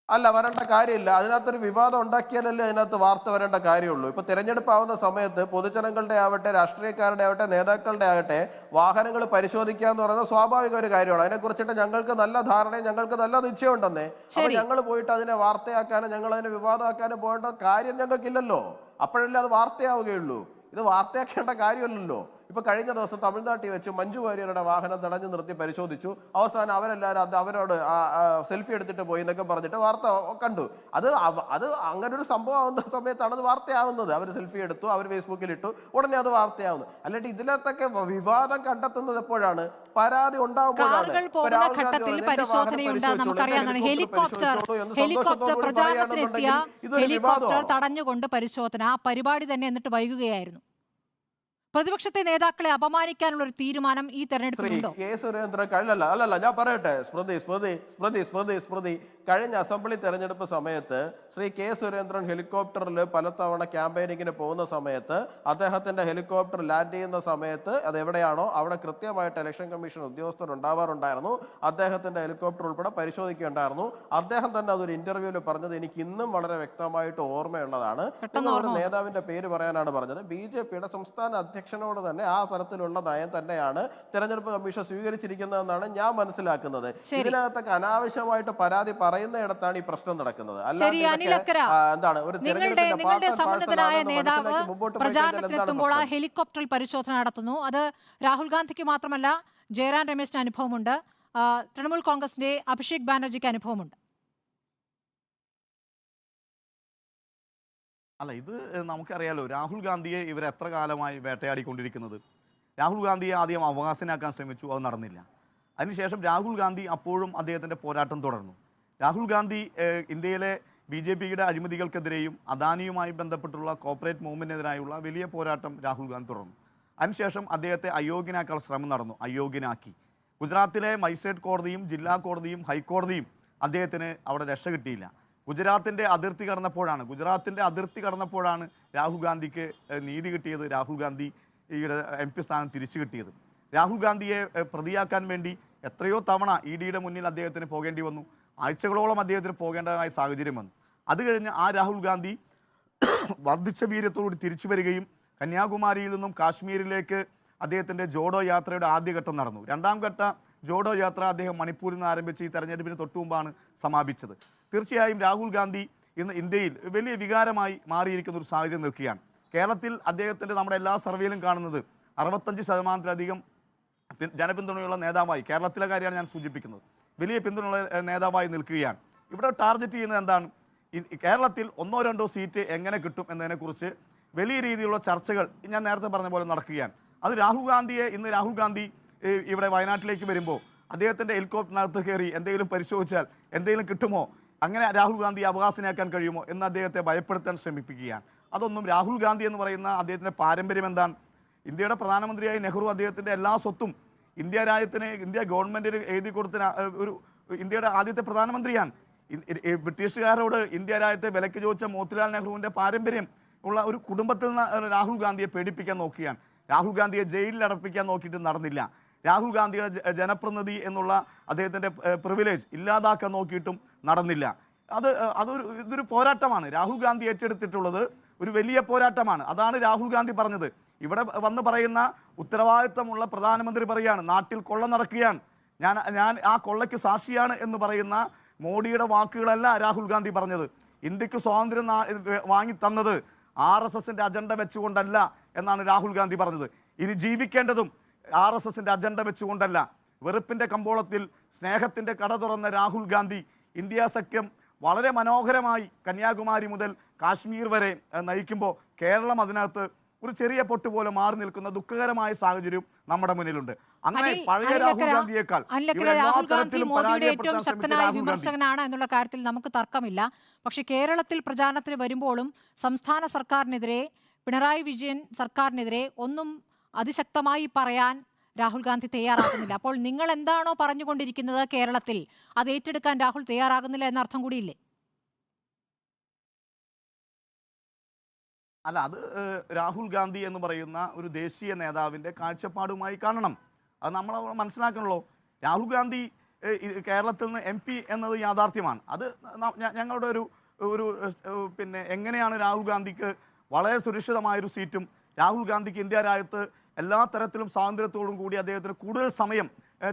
അല്ല, വരേണ്ട കാര്യമില്ല. അതിനകത്തൊരു വിവാദം ഉണ്ടാക്കിയാലല്ലേ അതിനകത്ത് വാർത്ത വരേണ്ട കാര്യമുള്ളൂ. ഇപ്പൊ തെരഞ്ഞെടുപ്പ് ആവുന്ന സമയത്ത് പൊതുജനങ്ങളുടെ ആവട്ടെ, രാഷ്ട്രീയക്കാരുടെ ആവട്ടെ, നേതാക്കളുടെ ആകട്ടെ വാഹനങ്ങൾ പരിശോധിക്കുക എന്ന് പറയുന്നത് സ്വാഭാവിക ഒരു കാര്യമാണ്. അതിനെക്കുറിച്ചിട്ട് ഞങ്ങൾക്ക് നല്ല ധാരണയും ഞങ്ങൾക്ക് നല്ല നിശ്ചയമുണ്ടെന്നേ. അപ്പൊ ഞങ്ങൾ പോയിട്ട് അതിനെ വാർത്തയാക്കാനും ഞങ്ങൾ അതിനെ വിവാദമാക്കാനും പോകേണ്ട കാര്യം ഞങ്ങൾക്കില്ലല്ലോ. അപ്പോഴല്ലേ അത് വാർത്തയാവുകയുള്ളൂ. ഇത് വാർത്തയാക്കേണ്ട കാര്യമല്ലല്ലോ. ഇപ്പൊ കഴിഞ്ഞ ദിവസം തമിഴ്നാട്ടിൽ വെച്ച് മഞ്ജു വാര്യരുടെ വാഹനം തടഞ്ഞു നിർത്തി പരിശോധിച്ചു. അവസാനം അവരെല്ലാവരും അവരോട് സെൽഫി എടുത്തിട്ട് പോയി എന്നൊക്കെ പറഞ്ഞിട്ട് വാർത്ത കണ്ടു. അത് അങ്ങനെ ഒരു സംഭവം ആവുന്ന സമയത്താണ് അത് വാർത്തയാവുന്നത്. അവർ സെൽഫി എടുത്തു, അവർ ഫേസ്ബുക്കിൽ ഇട്ടു, ഉടനെ അത് വാർത്തയാവുന്നു. അല്ലാണ്ട് ഇതിനകത്തൊക്കെ വിവാദം കണ്ടെത്തുന്നത് എപ്പോഴാണ്? പരാതി ഉണ്ടാവുമ്പോഴാണ്. തടഞ്ഞുകൊണ്ട് പരിശോധന പരിപാടി തന്നെ എന്നിട്ട് വൈകുകയായിരുന്നു. പ്രതിപക്ഷത്തെ നേതാക്കളെ അപമാനിക്കാനുള്ള ഒരു തീരുമാനം ഈ തെരഞ്ഞെടുപ്പിലുണ്ടോ? കെ സുരേന്ദ്രൻ അല്ലല്ല ഞാൻ പറയട്ടെ സ്മൃതി കഴിഞ്ഞ അസംബ്ലി തെരഞ്ഞെടുപ്പ് സമയത്ത് ശ്രീ കെ സുരേന്ദ്രൻ ഹെലികോപ്റ്ററിൽ പലതവണ ക്യാമ്പയിനിങ്ങിന് പോകുന്ന സമയത്ത് അദ്ദേഹത്തിന്റെ ഹെലികോപ്റ്റർ ലാൻഡ് ചെയ്യുന്ന സമയത്ത് അത് എവിടെയാണോ അവിടെ കൃത്യമായിട്ട് ഇലക്ഷൻ കമ്മീഷൻ ഉദ്യോഗസ്ഥർ ഉണ്ടാവാറുണ്ടായിരുന്നു. അദ്ദേഹത്തിന്റെ ഹെലികോപ്റ്റർ ഉൾപ്പെടെ പരിശോധിക്കുകയുണ്ടായിരുന്നു. അദ്ദേഹം തന്നെ അതൊരു ഇന്റർവ്യൂവിൽ പറഞ്ഞത് എനിക്ക് ഇന്നും വളരെ വ്യക്തമായിട്ട് ഓർമ്മയുള്ളതാണ്. ഒരു നേതാവിന്റെ പേര് പറയാനാണ് പറഞ്ഞത്. BJPയുടെ സംസ്ഥാന അധ്യക്ഷനോട് തന്നെ ആ തരത്തിലുള്ള നയം തന്നെയാണ് തെരഞ്ഞെടുപ്പ് കമ്മീഷൻ സ്വീകരിച്ചിരിക്കുന്നതെന്നാണ് ഞാൻ മനസ്സിലാക്കുന്നത്. ഇതിനകത്തൊക്കെ അനാവശ്യമായിട്ട് പരാതി പറയുന്നയിടത്താണ് ഈ പ്രശ്നം നടക്കുന്നത്. പ്രചാരണത്തിനെത്തുമ്പോൾ ആ ഹെലികോപ്റ്ററിൽ പരിശോധന നടത്തുന്നു. അത് രാഹുൽ ഗാന്ധിക്ക് മാത്രമല്ല ജയറാം രമേശിന് അനുഭവമുണ്ട്, തൃണമൂൽ കോൺഗ്രസിന്റെ അഭിഷേക് ബാനർജിക്ക് അനുഭവമുണ്ട്. അല്ല, ഇത് നമുക്കറിയാലോ. രാഹുൽ ഗാന്ധിയെ ഇവർ എത്ര കാലമായി വേട്ടയാടിക്കൊണ്ടിരിക്കുന്നത്. രാഹുൽ ഗാന്ധിയെ ആദ്യം അവകാശനാക്കാൻ ശ്രമിച്ചു, അത് നടന്നില്ല. അതിനുശേഷം രാഹുൽ ഗാന്ധി അപ്പോഴും അദ്ദേഹത്തിൻ്റെ പോരാട്ടം തുടർന്നു. രാഹുൽ ഗാന്ധി ഇന്ത്യയിലെ BJPയുടെ അഴിമതികൾക്കെതിരെയും അദാനിയുമായി ബന്ധപ്പെട്ടുള്ള കോർപ്പറേറ്റ് മൂവ്മെൻറ്റിനെതിരായുള്ള വലിയ പോരാട്ടം രാഹുൽ ഗാന്ധി തുടർന്നു. അതിനുശേഷം അദ്ദേഹത്തെ അയോഗ്യനാക്കാനുള്ള ശ്രമം നടന്നു, അയോഗ്യനാക്കി. ഗുജറാത്തിലെ മജിസ്ട്രേറ്റ് കോടതിയും ജില്ലാ കോടതിയും ഹൈക്കോടതിയും അദ്ദേഹത്തിന് അവിടെ രക്ഷ കിട്ടിയില്ല. ഗുജറാത്തിൻ്റെ അതിർത്തി കടന്നപ്പോഴാണ് രാഹുൽ ഗാന്ധിക്ക് നീതി കിട്ടിയത്, രാഹുൽ ഗാന്ധിയുടെ MP സ്ഥാനം തിരിച്ചു കിട്ടിയത്. രാഹുൽ ഗാന്ധിയെ പ്രതിയാക്കാൻ വേണ്ടി എത്രയോ തവണ EDയുടെ മുന്നിൽ അദ്ദേഹത്തിന് പോകേണ്ടി വന്നു. ആഴ്ചകളോളം അദ്ദേഹത്തിന് പോകേണ്ടതായ സാഹചര്യം വന്നു. അത് കഴിഞ്ഞ് ആ രാഹുൽ ഗാന്ധി വർദ്ധിച്ച വീര്യത്തോടുകൂടി തിരിച്ചു വരികയും കന്യാകുമാരിയിൽ നിന്നും കാശ്മീരിലേക്ക് അദ്ദേഹത്തിൻ്റെ ജോഡോ യാത്രയുടെ ആദ്യഘട്ടം നടന്നു. രണ്ടാം ഘട്ട ജോഡോ യാത്ര അദ്ദേഹം മണിപ്പൂരിൽ നിന്ന് ആരംഭിച്ച് ഈ തെരഞ്ഞെടുപ്പിന് തൊട്ടുമുമ്പാണ് സമാപിച്ചത്. തീർച്ചയായും രാഹുൽ ഗാന്ധി ഇന്ന് ഇന്ത്യയിൽ വലിയ വികാരമായി മാറിയിരിക്കുന്ന ഒരു സാഹചര്യം നിൽക്കുകയാണ്. കേരളത്തിൽ അദ്ദേഹത്തിൻ്റെ നമ്മുടെ എല്ലാ സർവേയിലും കാണുന്നത് 65% ജനപിന്തുണയുള്ള നേതാവായി, കേരളത്തിലെ കാര്യമാണ് ഞാൻ സൂചിപ്പിക്കുന്നത്, വലിയ പിന്തുണയുള്ള നേതാവായി നിൽക്കുകയാണ്. ഇവിടെ ടാർഗറ്റ് ചെയ്യുന്നത് എന്താണ്? കേരളത്തിൽ 1-2 സീറ്റ് എങ്ങനെ കിട്ടും എന്നതിനെക്കുറിച്ച് വലിയ രീതിയിലുള്ള ചർച്ചകൾ ഞാൻ നേരത്തെ പറഞ്ഞ പോലെ നടക്കുകയാണ്. അത് ഇന്ന് രാഹുൽ ഗാന്ധി ഇവിടെ വയനാട്ടിലേക്ക് വരുമ്പോൾ അദ്ദേഹത്തിൻ്റെ ഹെലികോപ്റ്ററിനകത്ത് കയറി എന്തെങ്കിലും പരിശോധിച്ചാൽ എന്തെങ്കിലും കിട്ടുമോ, അങ്ങനെ രാഹുൽ ഗാന്ധി അവകാശനാക്കാൻ കഴിയുമോ എന്ന് അദ്ദേഹത്തെ ഭയപ്പെടുത്താൻ ശ്രമിപ്പിക്കുകയാണ്. അതൊന്നും രാഹുൽ ഗാന്ധി എന്ന് പറയുന്ന അദ്ദേഹത്തിൻ്റെ പാരമ്പര്യം എന്താണ്? ഇന്ത്യയുടെ പ്രധാനമന്ത്രിയായി നെഹ്റു അദ്ദേഹത്തിൻ്റെ എല്ലാ സ്വത്തും ഇന്ത്യ ഗവൺമെൻറ്റിന് എഴുതി കൊടുത്ത ഒരു ഇന്ത്യയുടെ ആദ്യത്തെ പ്രധാനമന്ത്രിയാണ്. ബ്രിട്ടീഷുകാരോട് ഇന്ത്യ രാജ്യത്തെ വിലക്ക് ചോദിച്ച മോത്തിലാൽ നെഹ്റുവിൻ്റെ പാരമ്പര്യം ഉള്ള ഒരു കുടുംബത്തിൽ നിന്ന് രാഹുൽ ഗാന്ധിയെ പേടിപ്പിക്കാൻ നോക്കുകയാണ്. രാഹുൽ ഗാന്ധിയെ ജയിലിൽ അടപ്പിക്കാൻ നോക്കിയിട്ട് നടന്നില്ല. രാഹുൽ ഗാന്ധിയുടെ ജനപ്രതിനിധി എന്നുള്ള അദ്ദേഹത്തിൻ്റെ പ്രിവിലേജ് ഇല്ലാതാക്കാൻ നോക്കിയിട്ടും നടന്നില്ല. ഇതൊരു പോരാട്ടമാണ്. രാഹുൽ ഗാന്ധി ഏറ്റെടുത്തിട്ടുള്ളത് ഒരു വലിയ പോരാട്ടമാണ്. അതാണ് രാഹുൽ ഗാന്ധി പറഞ്ഞത്. ഇവിടെ വന്ന് പറയുന്ന ഉത്തരവാദിത്തമുള്ള പ്രധാനമന്ത്രി പറയുകയാണ്, നാട്ടിൽ കൊള്ള നടക്കുകയാണ്, ഞാൻ ആ കൊള്ളയ്ക്ക് സാക്ഷിയാണ് എന്ന് പറയുന്ന മോഡിയുടെ വാക്കുകളല്ല രാഹുൽ ഗാന്ധി പറഞ്ഞത്. ഇന്ത്യക്ക് സ്വാതന്ത്ര്യം വാങ്ങി തന്നത് RSSന്റെ അജണ്ട വെച്ചുകൊണ്ടല്ല എന്നാണ് രാഹുൽ ഗാന്ധി പറഞ്ഞത്. ഇനി ജീവിക്കേണ്ടതും RSSന്റെ അജണ്ട വെച്ചുകൊണ്ടല്ല. വെറുപ്പിൻ്റെ കമ്പോളത്തിൽ സ്നേഹത്തിൻ്റെ കട തുറന്ന രാഹുൽ ഗാന്ധി ഇന്ത്യ സഖ്യം വളരെ മനോഹരമായി കന്യാകുമാരി മുതൽ കാശ്മീർ വരെ നയിക്കുമ്പോൾ കേരളം അതിനകത്ത് ഒരു ചെറിയ പൊട്ട് പോലെ മാറി നിൽക്കുന്ന ദുഃഖകരമായ സാഹചര്യം നമ്മുടെ മുന്നിലുണ്ട്. അങ്ങനെ പഴയ രാഹുൽ ഗാന്ധിയേക്കാൾ രാഹുൽ ഗാന്ധി മോദിയുടെ ഏറ്റവും ശക്തനായ വിമർശകനാണ് എന്നുള്ള കാര്യത്തിൽ നമുക്ക് തർക്കമില്ല. പക്ഷെ കേരളത്തിൽ പ്രചാരണത്തിന് വരുമ്പോഴും സംസ്ഥാന സർക്കാരിനെതിരെ, പിണറായി വിജയൻ സർക്കാരിനെതിരെ ഒന്നും അതിശക്തമായി പറയാൻ രാഹുൽ ഗാന്ധി തയ്യാറാകുന്നില്ല. അപ്പോൾ നിങ്ങൾ എന്താണോ പറഞ്ഞുകൊണ്ടിരിക്കുന്നത് കേരളത്തിൽ അത് ഏറ്റെടുക്കാൻ രാഹുൽ തയ്യാറാകുന്നില്ല എന്നർത്ഥം കൂടിയില്ലേ? അല്ല, അത് രാഹുൽ ഗാന്ധി എന്ന് പറയുന്ന ഒരു ദേശീയ നേതാവിൻ്റെ കാഴ്ചപ്പാടുമായി കാണണം. അത് നമ്മൾ മനസ്സിലാക്കണല്ലോ. രാഹുൽ ഗാന്ധി കേരളത്തിൽ നിന്ന് MP എന്നത് യാഥാർത്ഥ്യമാണ്. അത് ഞങ്ങളുടെ ഒരു പിന്നെ എങ്ങനെയാണ് രാഹുൽ ഗാന്ധിക്ക് വളരെ സുരക്ഷിതമായൊരു സീറ്റും രാഹുൽ ഗാന്ധിക്ക് ഇന്ത്യ രാജ്യത്ത് എല്ലാ തരത്തിലും സ്വാതന്ത്ര്യത്തോടും കൂടി അദ്ദേഹത്തിന് കൂടുതൽ സമയം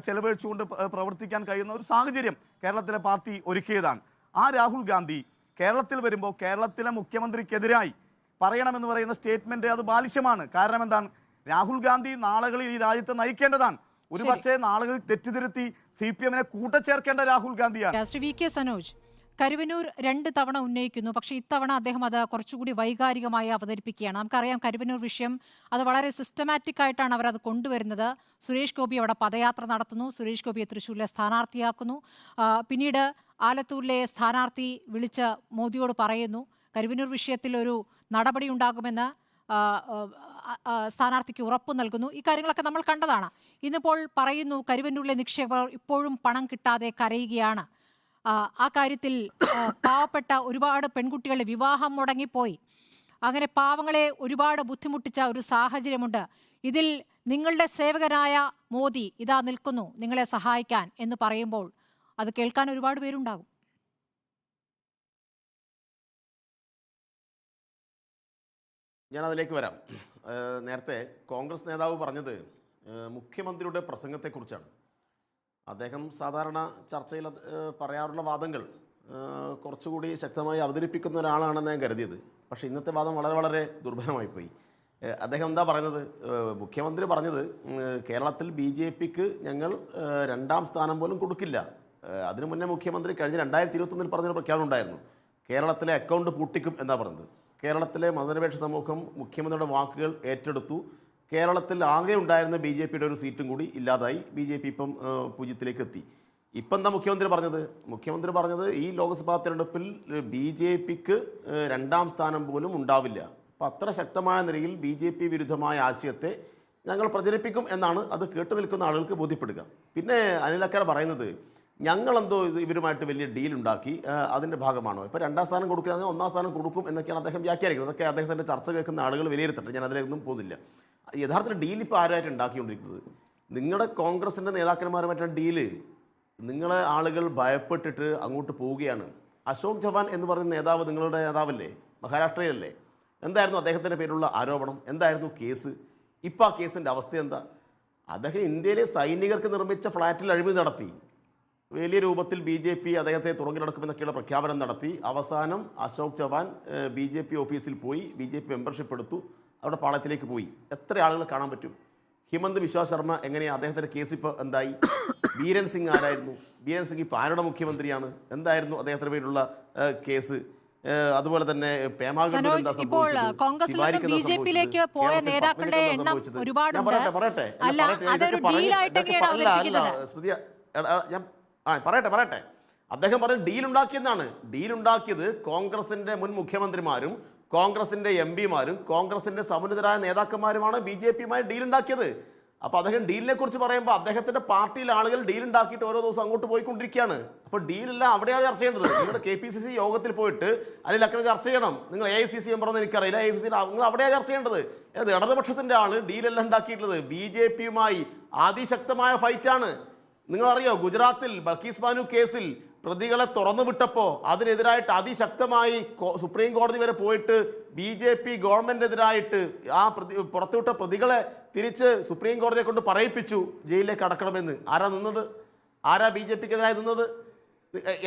ചെലവഴിച്ചുകൊണ്ട് പ്രവർത്തിക്കാൻ കഴിയുന്ന ഒരു സാഹചര്യം കേരളത്തിലെ പാർട്ടി ഒരുക്കിയതാണ്. ആ രാഹുൽ ഗാന്ധി കേരളത്തിൽ വരുമ്പോൾ കേരളത്തിലെ മുഖ്യമന്ത്രിക്കെതിരായി പറയണമെന്ന് പറയുന്ന സ്റ്റേറ്റ്മെന്റ് അത് ബാലിശ്യമാണ്. കാരണം എന്താണ്? രാഹുൽ ഗാന്ധി നാളുകളിൽ ഈ രാജ്യത്തെ നയിക്കേണ്ടതാണ്. ഒരുപക്ഷെ നാളുകളിൽ തെറ്റിദ്ധരുത്തി CPM-നെ കൂട്ടച്ചേർക്കേണ്ട രാഹുൽ ഗാന്ധിയാണ്. ശ്രീ VK സനോജ്, കരുവന്നൂർ 2 തവണ ഉന്നയിക്കുന്നു. പക്ഷേ ഇത്തവണ അദ്ദേഹം അത് കുറച്ചുകൂടി വൈകാരികമായി അവതരിപ്പിക്കുകയാണ്. നമുക്കറിയാം കരുവന്നൂർ വിഷയം അത് വളരെ സിസ്റ്റമാറ്റിക് ആയിട്ടാണ് അവരത് കൊണ്ടുവരുന്നത്. സുരേഷ് ഗോപി അവിടെ പദയാത്ര നടത്തുന്നു, സുരേഷ് ഗോപിയെ തൃശ്ശൂരിലെ സ്ഥാനാർത്ഥിയാക്കുന്നു. പിന്നീട് ആലത്തൂരിലെ സ്ഥാനാർത്ഥി വിളിച്ച് മോദിയോട് പറയുന്നു കരുവന്നൂർ വിഷയത്തിൽ ഒരു നടപടി ഉണ്ടാകുമെന്ന് സ്ഥാനാർത്ഥിക്ക് ഉറപ്പു നൽകുന്നു. ഈ കാര്യങ്ങളൊക്കെ നമ്മൾ കണ്ടതാണ്. ഇന്നിപ്പോൾ പറയുന്നു കരുവന്നൂരിലെ നിക്ഷേപകർ ഇപ്പോഴും പണം കിട്ടാതെ കരയുകയാണ്. ആ കാര്യത്തിൽ പാവപ്പെട്ട ഒരുപാട് പെൺകുട്ടികളുടെ വിവാഹം മുടങ്ങിപ്പോയി. അങ്ങനെ പാവങ്ങളെ ഒരുപാട് ബുദ്ധിമുട്ടിച്ച ഒരു സാഹചര്യമുണ്ട്. ഇതിൽ നിങ്ങളുടെ സേവകനായ മോദി ഇതാ നിൽക്കുന്നു നിങ്ങളെ സഹായിക്കാൻ എന്ന് പറയുമ്പോൾ അത് കേൾക്കാൻ ഒരുപാട് പേരുണ്ടാകും. ഞാനതിലേക്ക് വരാം. നേരത്തെ കോൺഗ്രസ് നേതാവ് പറഞ്ഞത് മുഖ്യമന്ത്രിയുടെ പ്രസംഗത്തെക്കുറിച്ചാണ്. അദ്ദേഹം സാധാരണ ചർച്ചയിൽ പറയാറുള്ള വാദങ്ങൾ കുറച്ചുകൂടി ശക്തമായി അവതരിപ്പിക്കുന്ന ഒരാളാണെന്ന് ഞാൻ കരുതിയത്. പക്ഷേ ഇന്നത്തെ വാദം വളരെ ദുർബലമായിപ്പോയി. അദ്ദേഹം എന്താ പറയുന്നത്? മുഖ്യമന്ത്രി പറഞ്ഞത് കേരളത്തിൽ BJPക്ക് ഞങ്ങൾ 2ാം സ്ഥാനം പോലും കൊടുക്കില്ല. അതിനു മുന്നേ മുഖ്യമന്ത്രി കഴിഞ്ഞ 2021 പറഞ്ഞൊരു പ്രഖ്യാപനം ഉണ്ടായിരുന്നു. കേരളത്തിലെ അക്കൗണ്ട് പൂട്ടിക്കും എന്നാണ് പറഞ്ഞത്. കേരളത്തിലെ മതനിരപേക്ഷ സമൂഹം മുഖ്യമന്ത്രിയുടെ വാക്കുകൾ ഏറ്റെടുത്തു. കേരളത്തിൽ ആകെ ഉണ്ടായിരുന്ന BJPയുടെ ഒരു സീറ്റും കൂടി ഇല്ലാതായി. BJP ഇപ്പം 0-ലേക്ക് എത്തി. ഇപ്പം എന്താ മുഖ്യമന്ത്രി പറഞ്ഞത് ഈ ലോക്സഭാ തെരഞ്ഞെടുപ്പിൽ BJPക്ക് 2ാം സ്ഥാനം പോലും ഉണ്ടാവില്ല. അപ്പം അത്ര ശക്തമായ നിലയിൽ BJP വിരുദ്ധമായ ആശയത്തെ ഞങ്ങൾ പ്രചരിപ്പിക്കും എന്നാണ് അത് കേട്ടു നിൽക്കുന്ന ആളുകൾക്ക് ബോധ്യപ്പെടുക. പിന്നെ അനിലക്കര പറയുന്നത് ഞങ്ങളെന്തോ ഇവരുമായിട്ട് വലിയ ഡീൽ ഉണ്ടാക്കി, അതിൻ്റെ ഭാഗമാണോ? ഇപ്പോൾ 2ാം സ്ഥാനം കൊടുക്കുകയാണെങ്കിൽ 1ാം സ്ഥാനം കൊടുക്കും എന്നൊക്കെയാണ് അദ്ദേഹം വ്യാഖ്യാനിക്കുന്നത്. അതൊക്കെ അദ്ദേഹത്തിൻ്റെ ചർച്ച കേൾക്കുന്ന ആളുകൾ വിലയിരുത്തട്ടെ, ഞാൻ അതിലേക്കൊന്നും പോകുന്നില്ല. യഥാർത്ഥത്തിൽ ഡീൽ ഇപ്പോൾ ആരായിട്ട് ഉണ്ടാക്കിക്കൊണ്ടിരിക്കുന്നത്? നിങ്ങളുടെ കോൺഗ്രസിൻ്റെ നേതാക്കന്മാരുമായിട്ടുള്ള ഡീല് നിങ്ങളെ ആളുകൾ ഭയപ്പെട്ടിട്ട് അങ്ങോട്ട് പോവുകയാണ്. അശോക് ചവാൻ എന്ന് പറയുന്ന നേതാവ് നിങ്ങളുടെ നേതാവല്ലേ, മഹാരാഷ്ട്രയിലല്ലേ? എന്തായിരുന്നു അദ്ദേഹത്തിൻ്റെ പേരിലുള്ള ആരോപണം? എന്തായിരുന്നു കേസ്? ഇപ്പോൾ ആ കേസിൻ്റെ അവസ്ഥ എന്താ? അദ്ദേഹം ഇന്ത്യയിലെ സൈനികർക്ക് നിർമ്മിച്ച ഫ്ലാറ്റിൽ അഴിമതി നടത്തി, വലിയ രൂപത്തിൽ BJP അദ്ദേഹത്തെ തുറങ്കിലടക്കുമെന്നൊക്കെയുള്ള പ്രഖ്യാപനം നടത്തി. അവസാനം അശോക് ചവാൻ BJP ഓഫീസിൽ പോയി, BJP മെമ്പർഷിപ്പ് എടുത്തു, അവിടെ പാളയത്തിലേക്ക് പോയി. എത്ര ആളുകൾ കാണാൻ പറ്റും? ഹിമന്ത് ബിശ്വ ശർമ്മ എങ്ങനെയാണ്? അദ്ദേഹത്തിൻ്റെ കേസ് ഇപ്പോൾ എന്തായി? ബീരൻ സിംഗ് ആരായിരുന്നു? ബീരൻ സിംഗ് ഇപ്പോൾ ആരുടെ മുഖ്യമന്ത്രിയാണ്? എന്തായിരുന്നു അദ്ദേഹത്തിൻ്റെ പേരിലുള്ള കേസ്? അതുപോലെ തന്നെ സനോജ്, ഇപ്പോൾ കോൺഗ്രസിൽ നിന്നും BJP-യിലേക്ക് പോയ നേതാക്കളുടെ എണ്ണം ഒരുപാടുണ്ട്. അല്ല, അതൊരു ഡീലായിട്ട് എങ്ങനെയാണ് അവതരിപ്പിക്കുന്നത്? പറയട്ടെ. അദ്ദേഹം പറഞ്ഞ ഡീൽ ഉണ്ടാക്കിയെന്നാണ്. ഡീൽ ഉണ്ടാക്കിയത് കോൺഗ്രസിന്റെ മുൻ മുഖ്യമന്ത്രിമാരും കോൺഗ്രസിന്റെ MPമാരും കോൺഗ്രസിന്റെ സമുന്നതരായ നേതാക്കന്മാരുമാണ് BJP-യുമായി ഡീൽ ഉണ്ടാക്കിയത്. അപ്പോൾ അദ്ദേഹം ഡീലിനെ കുറിച്ച് പറയുമ്പോൾ അദ്ദേഹത്തിന്റെ പാർട്ടിയിലെ ആളുകൾ ഡീൽ ഉണ്ടാക്കിയിട്ട് ഓരോ ദിവസം അങ്ങോട്ട് പോയിക്കൊണ്ടിരിക്കുകയാണ്. അപ്പോൾ ഡീലെല്ലാം അവിടെയാണ് ചർച്ച ചെയ്യേണ്ടത്. നിങ്ങളുടെ KPCC യോഗത്തിൽ പോയിട്ട് അതിൽ അക്കരെ ചർച്ച ചെയ്യണം. നിങ്ങൾ AICC മെമ്പറെന്ന് എനിക്കറിയില്ല, AICC നിങ്ങൾ അവിടെയാണ് ചർച്ച ചെയ്യേണ്ടത്. അത് ഇടതുപക്ഷത്തിന്റെ ആള് ഡീലെല്ലാം ഉണ്ടാക്കിയിട്ടുള്ളത് BJP-യുമായി അതിശക്തമായ ഫൈറ്റാണ്. നിങ്ങളറിയോ, ഗുജറാത്തിൽ ബൽക്കീസ് ബാനു കേസിൽ പ്രതികളെ തുറന്നു വിട്ടപ്പോൾ അതിനെതിരായിട്ട് അതിശക്തമായി സുപ്രീം കോടതി വരെ പോയിട്ട് BJP ഗവൺമെന്റിനെതിരായിട്ട് ആ പുറത്തുവിട്ട പ്രതികളെ തിരിച്ച് സുപ്രീം കോടതിയെ കൊണ്ട് പറയിപ്പിച്ചു ജയിലിലേക്ക് അടക്കണമെന്ന്. ആരാ നിന്നത്? ആരാ BJP-ക്കെതിരായി നിന്നത്?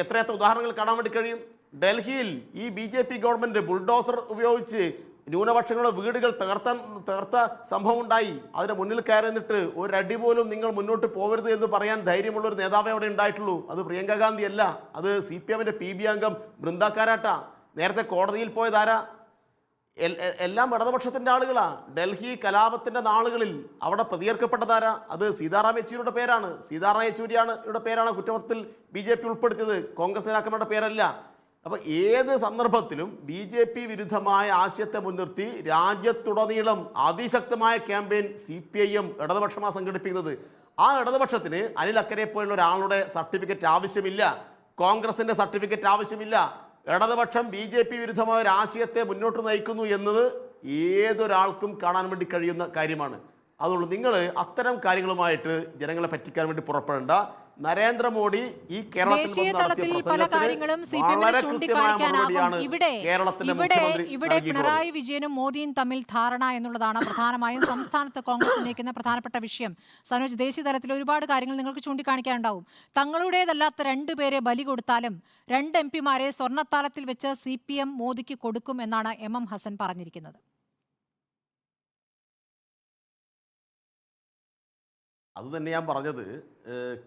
എത്രയെത്ര ഉദാഹരണങ്ങൾ കാണാൻ വേണ്ടി കഴിയും. ഡൽഹിയിൽ ഈ BJP ഗവൺമെന്റ് ബുൾഡോസർ ഉപയോഗിച്ച് ന്യൂനപക്ഷങ്ങളുടെ വീടുകൾ തകർത്ത സംഭവം ഉണ്ടായി. അതിന് മുന്നിൽ കയറി നിന്നിട്ട് ഒരടി പോലും നിങ്ങൾ മുന്നോട്ട് പോകരുത് എന്ന് പറയാൻ ധൈര്യമുള്ള ഒരു നേതാവേ അവിടെ ഉണ്ടായിട്ടുള്ളൂ. അത് പ്രിയങ്ക ഗാന്ധി അല്ല, അത് CPM-ന്റെ PB അംഗം ബൃന്ദ കാരാട്ട. നേരത്തെ കോടതിയിൽ പോയതാരാ? എല്ലാം ഇടതുപക്ഷത്തിന്റെ ആളുകളാ. ഡൽഹി കലാപത്തിന്റെ നാളുകളിൽ അവിടെ പ്രതികരിക്കപ്പെട്ടതാരാ? അത് സീതാറാം യെച്ചൂരിയുടെ പേരാണ്. സീതാറാം യെച്ചൂരിയുടെ പേരാണ് കുറ്റപത്രത്തിൽ BJP ഉൾപ്പെടുത്തിയത്, കോൺഗ്രസ് നേതാക്കന്മാരുടെ പേരല്ല. അപ്പോൾ ഏത് സന്ദർഭത്തിലും BJP വിരുദ്ധമായ ആശയത്തെ മുൻനിർത്തി രാജ്യത്തുടനീളം അതിശക്തമായ ക്യാമ്പയിൻ CPIM ഇടതുപക്ഷമാണ് സംഘടിപ്പിക്കുന്നത്. ആ ഇടതുപക്ഷത്തിന് അനിൽ അക്കരെ പോലുള്ള ഒരാളുടെ സർട്ടിഫിക്കറ്റ് ആവശ്യമില്ല, കോൺഗ്രസിന്റെ സർട്ടിഫിക്കറ്റ് ആവശ്യമില്ല. ഇടതുപക്ഷം BJP വിരുദ്ധമായ ഒരു ആശയത്തെ മുന്നോട്ട് നയിക്കുന്നു എന്നത് ഏതൊരാൾക്കും കാണാൻ വേണ്ടി കഴിയുന്ന കാര്യമാണ്. അതുകൊണ്ട് നിങ്ങൾ അത്തരം കാര്യങ്ങളുമായിട്ട് ജനങ്ങളെ പറ്റിക്കാൻ വേണ്ടി പുറപ്പെടേണ്ട. നരേന്ദ്രമോദി ഈ ദേശീയ തലത്തിൽ പല കാര്യങ്ങളും CPM-ന് ചൂണ്ടിക്കാണിക്കാനാകും. ഇവിടെ പിണറായി വിജയനും മോദിയും തമ്മിൽ ധാരണ എന്നുള്ളതാണ് പ്രധാനമായും സംസ്ഥാനത്ത് കോൺഗ്രസ് ഉന്നയിക്കുന്ന പ്രധാനപ്പെട്ട വിഷയം. സനോജ്, ദേശീയ തലത്തിൽ ഒരുപാട് കാര്യങ്ങൾ നിങ്ങൾക്ക് ചൂണ്ടിക്കാണിക്കാനുണ്ടാവും. തങ്ങളുടേതല്ലാത്ത 2 പേരെ ബലി കൊടുത്താലും 2 MPമാരെ സ്വർണ്ണത്താലത്തിൽ വെച്ച് CPM മോദിക്ക് കൊടുക്കും എന്നാണ് MM ഹസൻ പറഞ്ഞിരിക്കുന്നത്. അതുതന്നെ ഞാൻ പറഞ്ഞത്.